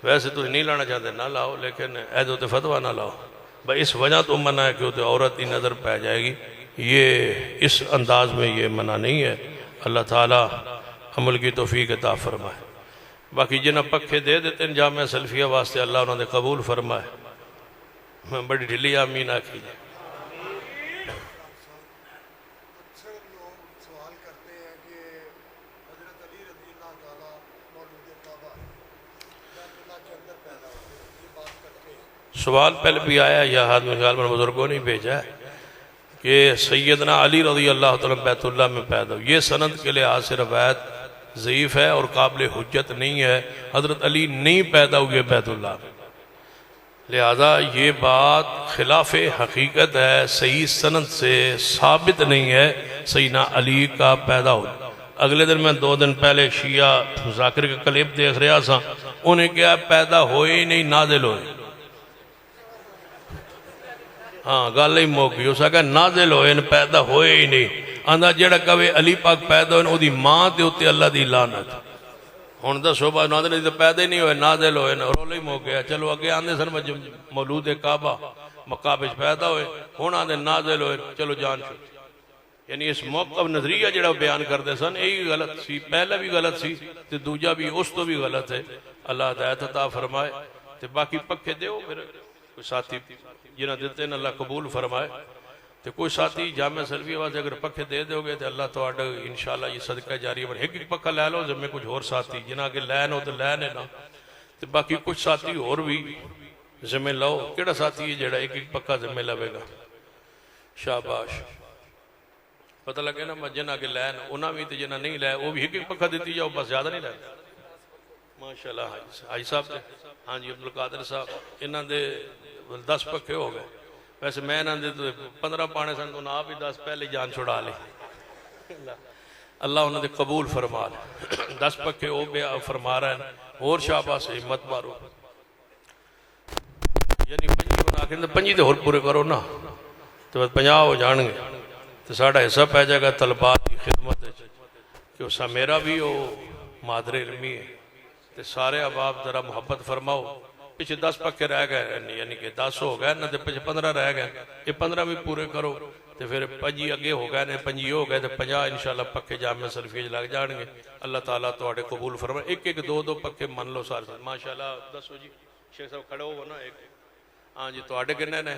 تسی نہیں لانا چاہتے نہ لاؤ، لیکن ایدو تے فتویٰ نہ لاؤ. بھائی اس وجہ تو منع ہے کہ وہ تو عورت کی نظر پہ جائے گی، یہ اس انداز میں یہ منع نہیں ہے. اللہ تعالیٰ عمل کی توفیق عطا فرمائے. باقی جنہیں پکھے دے دیتے ہیں جامعہ سلفیہ واسطے اللہ انہوں نے قبول فرمائے. میں بڑی ڈھلی آمین آکھی جائے. اکثر لوگ سوال کرتے ہیں کہ حضرت علی رضی اللہ تعالیٰ مولود کعبہ بیت اللہ کے اندر پیدا ہوئے، یہ بات کرتے ہیں. سوال پہلے بھی آیا یا ہاتھ میں خیال میں بزرگوں نے بھیجا ہے کہ سیدنا علی رضی اللہ تعالیٰ بیت اللہ میں پیدا ہوئے. یہ سند کے لحاظ سے روایت ضعیف ہے اور قابل حجت نہیں ہے. حضرت علی نہیں پیدا ہوئے بیت اللہ میں، لہذا یہ بات خلاف حقیقت ہے، صحیح سند سے ثابت نہیں ہے سیدنا علی کا پیدا ہو. اگلے دن میں 2 دن پہلے شیعہ ذاکر کا کلپ دیکھ رہا تھا، انہیں کیا پیدا ہوئے ہی نہیں نازل ہوئے. ہاں گل ہی موکی اس کا نازل ہوئے پیدا ہوئے ہی نہیں. آندھا جڑا کہے علی پاک پیدا ہوئے وہ دی ماں دے ہوتے اللہ دی لعنت. ہن دسو با نازل نہیں تو پیدا ہی نہیں ہوئے نازل ہوئے رول ہی موک گیا. چلو اگے آندے سن مولود کعبہ مکہ وچ پیدا ہوئے، ہن آندے نازل ہوئے، چلو جان چھوڑ. یعنی اس موقع نظریہ جڑا بیان کرتے سن یہی غلط سی، پہلا بھی غلط سی تے دوجا بھی اس تو بھی غلط ہے. اللہ ہدایت عطا فرمائے. تے باقی پکے دیو پھر کوئی ساتھی جنہاں دیتے ہیں اللہ قبول فرمائے. تو کوئی ساتھی جامعہ سلفی واسطے اگر پکھے دے دو گے تو اللہ تعالیٰ انشاءاللہ یہ صدقہ جاری ہے. ایک پکھا لے لو ذمہ کچھ اور ساتھی جنہاں کے لین ہو تو لین ہے نا. تو باقی کچھ ساتھی اور بھی ذمہ لو. کیڑا ساتھی ہے جڑا ایک پکھا ذمہ لوے گا؟ شاباش. پتہ لگے نا جنہاں کے لین انہاں بھی تو جنہاں نہیں لے وہ بھی ایک پکھا دیتی جاؤ بس زیادہ نہیں لے. ماشاءاللہ حاجی صاحب سے ہاں جی عبدالقادر صاحب انہاں دے 10 پکھے ہو گئے. ویسے میں نہ دے تو 15 پانے سن تو آپ ہی 10 پہلے جان چھڑا لے. اللہ انہوں نے قبول فرما لے. 10 پکھے وہ بے فرما رہے ہیں اور شاباش سے ہمت مارو. یعنی 5 بنا کے 5 تو اور پورے کرو نا تو 50 ہو جان گے تو ساڑھا حصہ پہ جائے گا طلبات کی خدمت ہے کہ اسا میرا بھی ہو مادر علمی ہے. تو سارے اب آپ ذرا محبت فرماؤ. پیچھے 10 پکے رہ گئے یعنی کہ 10 ہو گئے نا تو پیچھے 15 رہ گئے. یہ 15 بھی پورے کرو تو پھر 5 اگے ہو گئے 5 ہو گئے تو 50 انشاءاللہ پکے جامعہ سلفی لگ جان گے. اللہ تعالیٰ تواڈے قبول فرمائے. ایک 2 پکے من لو سارے. ماشاءاللہ دسو جی شیخ صاحب کھڑے ہو نا. ایک ہاں جی تواڈے کنے نے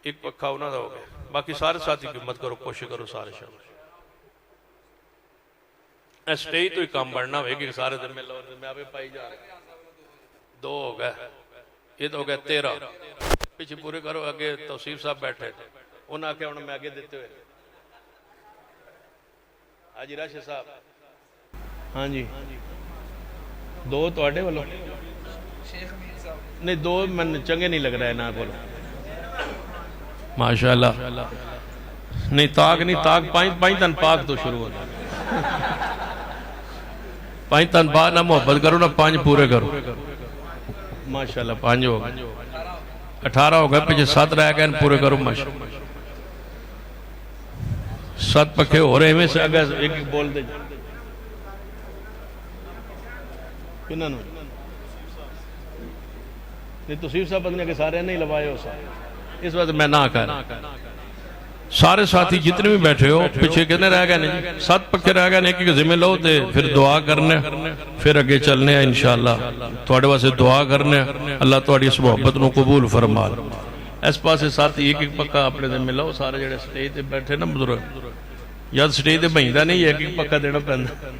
ایک پکا انہاں دا ہو گیا. باقی سارے ساتھی کی مت کرو کوشش کرو سارے شامل. سٹیج تو ہی کام بڑھنا ہوئے کہ سارے دن میں لو میں آپے پائی جا رہے 2 ہو گئے. یہ تو ہو گئے 13. پیچھے پورے کرو. اگے توصیف صاحب بیٹھے انہاں کیا انہوں میں آگے دیتے ہوئے حاجی راشد صاحب ہاں جی 2 تو آڈے والو نہیں 2 من چنگے نہیں لگ رہا ہے نا بولو. ماشاءاللہ نہیں تاک نہیں تاک 5 تن پاک تو شروع ہوتا 5 تن پاک نہ محبت کرو نا 5 پورے کرو. ماشاءاللہ 5 ہو گئے 18 ہو گئے. پیچھے 7 رہ گئے پورے کرو. ماشاءاللہ 7 پکھے ہو رہے ہیں سے اگر ایک بول دے کنہاں نو نہیں توصیف صاحب پتہ نہیں کہ سارے نہیں لوائے ہو سارے اس وقت میں نہ کر سارے ساتھی جتنے بھی بیٹھے ہو پیچھے کتنے رہ گئے نہیں 7 پکے رہ گئے. ایک ذمہ لو تے پھر دعا کرنے پھر اگے چلنے ہیں انشاءاللہ. تواڈے واسطے دعا کرنے اللہ تواڈی اس محبت نو قبول فرما. اس پاسے ساتھی ایک پکا اپنے ذمہ لو. سارے جڑے سٹیج تے بیٹھے نا بزرگ یاد سٹیج تے بہیندا نہیں ایک پکا دینا پیندا.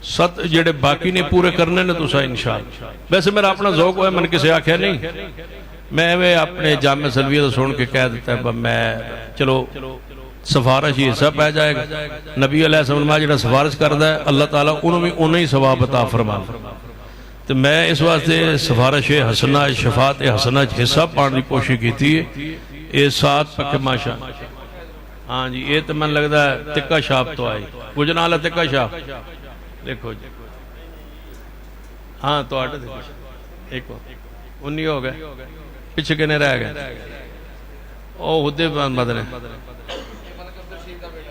7 جڑے باقی نے پورے کرنے نے تسا انشاءاللہ. ویسے میرا اپنا ذوق ہے من کسے آکھیا نہیں میں اپنے جامع سلویہ تو سن کے کہہ دیتا ہے میں چلو سفارش ہی حصہ پہ جائے گا. نبی علیہ السلام جڑا سفارش کردا ہے اللہ تعالیٰ انہوں بھی انہیں ہی ثواب عطا فرما. تو میں اس واسطے سفارش حسنہ شفاعت حسنہ حصہ پانے کی کوشش کی ہے. یہ 7 پکے ماشاء. ہاں جی یہ تو من لگتا ہے تکا شاپ تو آئی کچھ نال تکا شاپ دیکھو جی. ہاں تو ایک 19 ہو گئے پیچھے کنے رہ گئے او ہدے بدلے.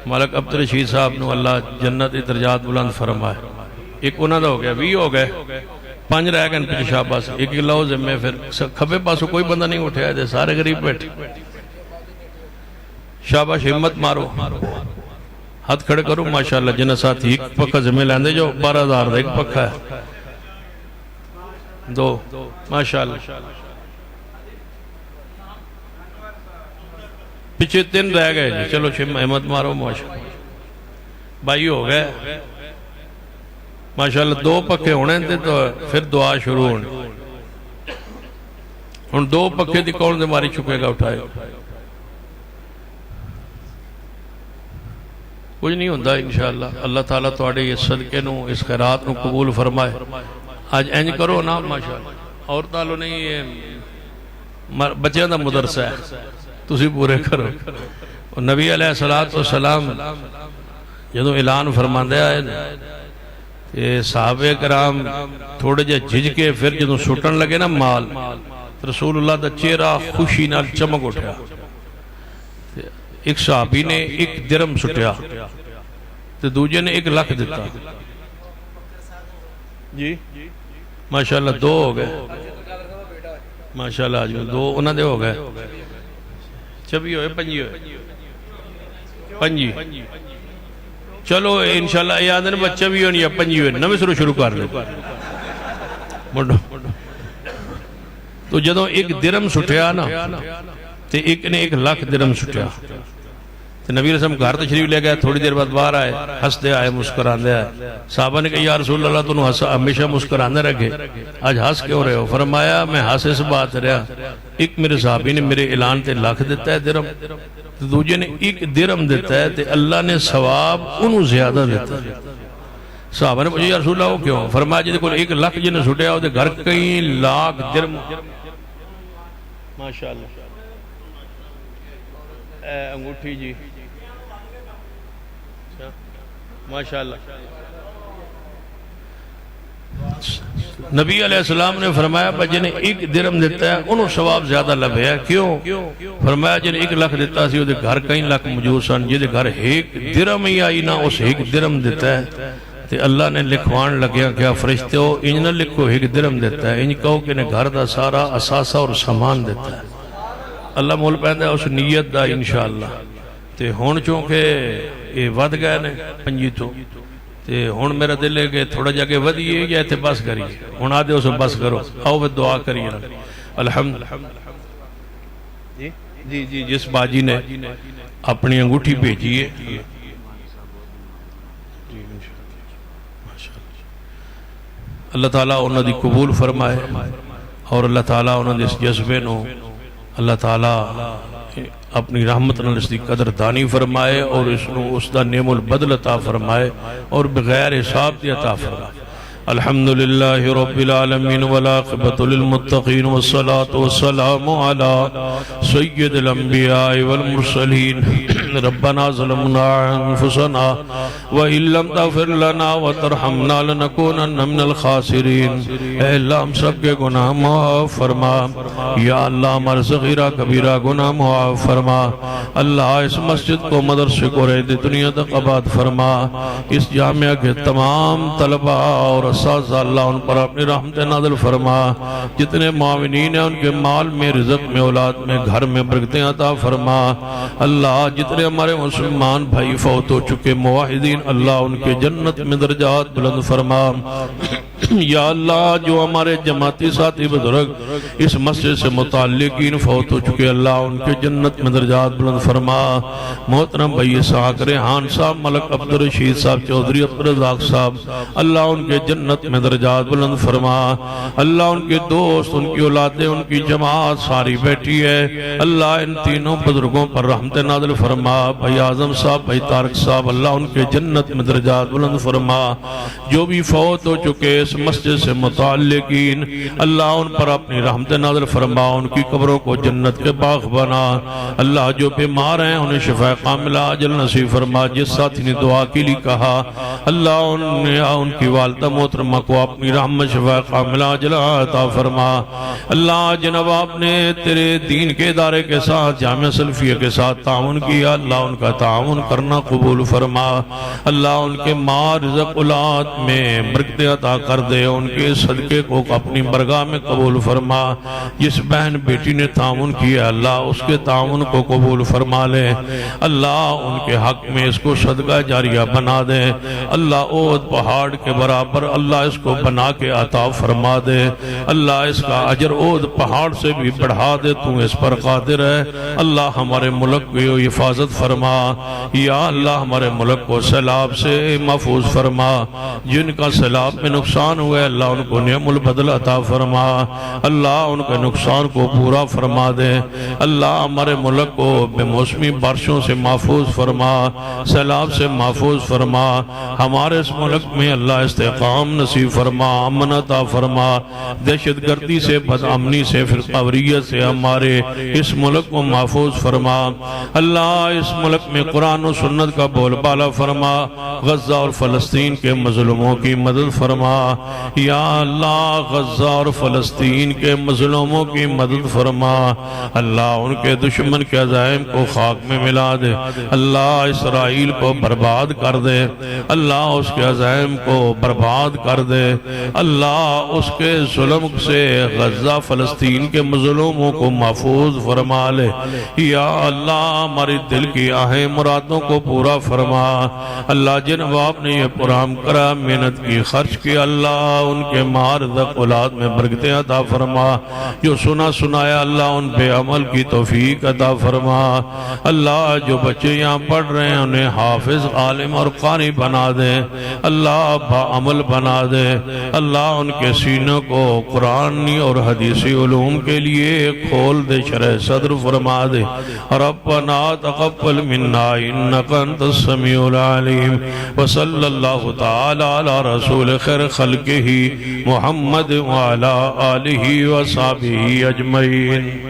ملک عبد الرشید صاحب نو اللہ جنت درجات بلند فرمائے. ایک انہوں دا ہو گیا 20 ہو گئے 5 رہ گئے پیچھے شاباش. ایک لو ذمے پھر کھبے پاسوں کوئی بندہ نہیں اٹھایا دے سارے غریب بیٹھے. شاباش ہمت مارو ہاتھ کھڑے کرو ماشاءاللہ. جنہ ساتھی ایک پکا ذمہ لیندے جو 12,000 دا ایک پکا ہے 2 ماشاءاللہ. پیچھے 3 رہ گئے جی. چلو ہمت مارو ماشاءاللہ. بھائی ہو گئے ماشاءاللہ. 2 پکے ہونے تھے تو پھر دعا شروع ہونے. ہن 2 پکے دی کون ماری چکے گا اٹھائے کچھ نہیں ہوندہ انشاءاللہ. اللہ تعالیٰ تواڈے اس صدقے نو اس خیرات نو قبول فرمائے. آج اینج کرو نا ماشاءاللہ. اور تعالیٰ نہیں یہ بچے دا مدرسہ ہے تسی پورے کرو. نبی علیہ السلام جدو اعلان فرماندے آئے کہ صحابہ کرام تھوڑے جے جھج کے پھر جدو سٹن لگے نا مال رسول اللہ دا چہرہ خوشی نال چمک اٹھا. ایک صحابی نے 1 درم سٹیا تو دوجے نے 1 لاکھ دیتا جی ماشاءاللہ. 2 ہو گئے ماشاءاللہ. آج 2 انہوں نے ہو گئے 26 ہوئے 25 ہوئے 25. چلو انشاءاللہ یاد ہے نا بچہ بھی ہونی یا 25 ہوئے نویں سرو شروع کر دیں. تو جدو 1 درم سٹیا نا تو ایک نے 1 لاکھ درم سٹیا. نبی رسم گھر تشریف لے گئے. تھوڑی دیر بعد باہر آئے ہنستے آئے مسکراندے آئے. صحابہ نے کہا یا رسول اللہ تو ہمیشہ مسکراندے رکھے آج ہنس کیوں رہے ہو؟ فرمایا میں ہنس اس بات رہا ایک میرے صحابی نے میرے اعلان تے لاکھ دیتا ہے درم تو دوجے نے 1 درم دیتا ہے تے اللہ نے ثواب انہوں زیادہ دیتا ہے. صحابہ نے پوچھا یا رسول اللہ وہ کیوں؟ فرمایا جی کوئی 1 لاکھ جنہیں سٹیا ہو تے گھر کئی لاکھ درم ماشاءاللہ. انگوٹھی جی ماشاءاللہ. نبی علیہ السلام نے فرمایا جنہیں 1 درم دیتا ہے انہوں ثواب زیادہ لبے ہے. کیوں؟ فرمایا جنہیں 1 لاکھ دیتا سی وہ گھر کئی لاکھ موجود سن. جنہیں گھر 1 درم ہی آئی نہ اس 1 درم دیتا ہے تے اللہ نے لکھوان لگیا کیا فرشتے ہو انج نہ لکھو 1 درم دیتا ہے انج کہو کہ انہیں گھر دا سارا اساسہ اور سامان دیتا ہے. اللہ مول پہندا ہے اس نیت دا انشاءاللہ. تے ہون چونکہ یہ ود گئے نے 25 تو تے ہون میرا دل ہے کہ تھوڑا جا کے ودیے یا تے بس کریے. ہون آدھے اسے بس کرو آؤ پھر دعا کریے. الحمدللہ جی جی جس باجی نے اپنی انگوٹھی بھیجی ہے اللہ تعالیٰ انہوں دی قبول فرمائے اور اللہ تعالیٰ انہوں دی اس جذبے نو اللہ تعالیٰ اپنی رحمت نال اس دی قدر دانی فرمائے اور اس دا نعم البدل عطا فرمائے اور بغیر حساب دی عطا فرمائے. الحمدللہ رب العالمین والعاقبۃ للمتقین والصلاة والسلام علی سید الانبیاء والمرسلین. ربنا ظلمنا انفسنا وإن لم تغفر لنا وترحمنا لنكونن من الخاسرین. اے اللہ ہم سب کے گناہ معاف فرما. یا اللہ ہمارے صغیرہ کبیرہ گناہ معاف فرما. اللہ اس مسجد کو مدرسے کو رہتے دنیا تک آباد فرما. اس جامعہ کے تمام طلباء اور اساتذہ اللہ ان پر اپنی رحمت نازل فرما. جتنے معاونین ہیں ان کے مال میں رزق میں اولاد میں گھر میں برکتیں عطا فرما. اللہ جتنے ہمارے مسلمان بھائی فوت ہو چکے موحدین اللہ ان کے جنت میں درجات بلند فرما. یا اللہ جو ہمارے جماعتی ساتھی بزرگ اس مسجد سے متعلقین فوت ہو چکے، اللہ ان کے جنت میں درجات بلند فرما۔ محترم بھائی اسحاق ریحان صاحب، ملک عبدالرشید صاحب، چودھری عبدالرزاق صاحب، اللہ ان کے جنت میں درجات بلند فرما۔ اللہ ان کے دوست، ان کی اولادیں، ان کی جماعت ساری بیٹھی ہے، اللہ ان تینوں بزرگوں پر رحمت نازل فرما۔ بھائی اعظم صاحب، بھائی طارق صاحب، اللہ ان کے جنت میں درجات بلند فرما۔ جو بھی فوت ہو چکے اس مسجد سے متعلقین، اللہ ان پر اپنی رحمت نازل فرما، ان کی قبروں کو جنت کے باغ بنا۔ اللہ جو بیمار ہیں انہیں شفا کاملہ عاجل نصیب فرما۔ جس ساتھی نے دعا کے لیے کہا، اللہ ان کی والدہ محترمہ کو اپنی رحمت شفا کاملہ عاجل عطا فرما۔ اللہ جناب آپ نے تیرے دین کے ادارے کے ساتھ، جامعہ سلفیہ کے ساتھ تعاون کیا، اللہ ان کا تعاون کرنا قبول فرما۔ اللہ ان کے مال رزق اولاد میں برکت عطا کر دے، ان کے صدقے کو اپنی برگاہ میں قبول فرما۔ جس بہن بیٹی نے تعاون کیا، اللہ اس کے تعاون کو قبول فرما لے۔ اللہ ان کے حق میں اس کو صدقہ جاریہ بنا دے۔ اللہ احد پہاڑ کے برابر اللہ اس کو بنا کے عطا فرما دے۔ اللہ اس کا اجر احد پہاڑ سے بھی بڑھا دے، تو اس پر قادر ہے۔ اللہ ہمارے ملک کو حفاظت فرما۔ یا اللہ ہمارے ملک کو سیلاب سے محفوظ فرما۔ جن کا سیلاب میں نقصان ہوئے، اللہ ان کو نعم البدل عطا فرما۔ اللہ ان کے نقصان کو پورا فرما دے۔ اللہ ہمارے ملک کو بے موسمی بارشوں سے محفوظ فرما، سیلاب سے محفوظ فرما۔ ہمارے اس ملک میں اللہ استحکام نصیب فرما، امن عطا فرما۔ دہشت گردی سے، بد امنی سے، فرقاوریت سے ہمارے اس ملک کو محفوظ فرما۔ اللہ اس ملک میں قرآن و سنت کا بول بالا فرما۔ غزہ اور فلسطین کے مظلوموں کی مدد فرما۔ یا اللہ غزہ اور فلسطین کے مظلوموں کی مدد فرما۔ اللہ ان کے دشمن کے عزائم کو خاک میں ملا دے۔ اللہ اسرائیل کو برباد کر دے۔ اللہ اس کے عزائم کو برباد کر دے۔ اللہ اس کے ظلم سے غزہ فلسطین کے مظلوموں کو محفوظ فرما لے۔ یا اللہ ہماری دل کی آہیں مرادوں کو پورا فرما۔ اللہ جن باپ نے یہ پروگرام کرا، محنت کی، خرچ کی، اللہ ان کے مال رزق اولاد میں برکتیں عطا فرما۔ جو سنا سنایا اللہ ان پہ عمل کی توفیق عطا فرما۔ اللہ جو بچے یہاں پڑھ رہے ہیں انہیں حافظ، عالم اور قاری بنا دے۔ اللہ با عمل بنا دے۔ اللہ ان کے سینوں کو قرآنی اور حدیثی علوم کے لیے کھول دے، شرح صدر فرما دے۔ ربنا تقبل منا انک انت السمیع العلیم۔ وصلی اللہ تعالی علی رسول خیر خلقہ محمد وعلی آلہ وصحبہ اجمعین۔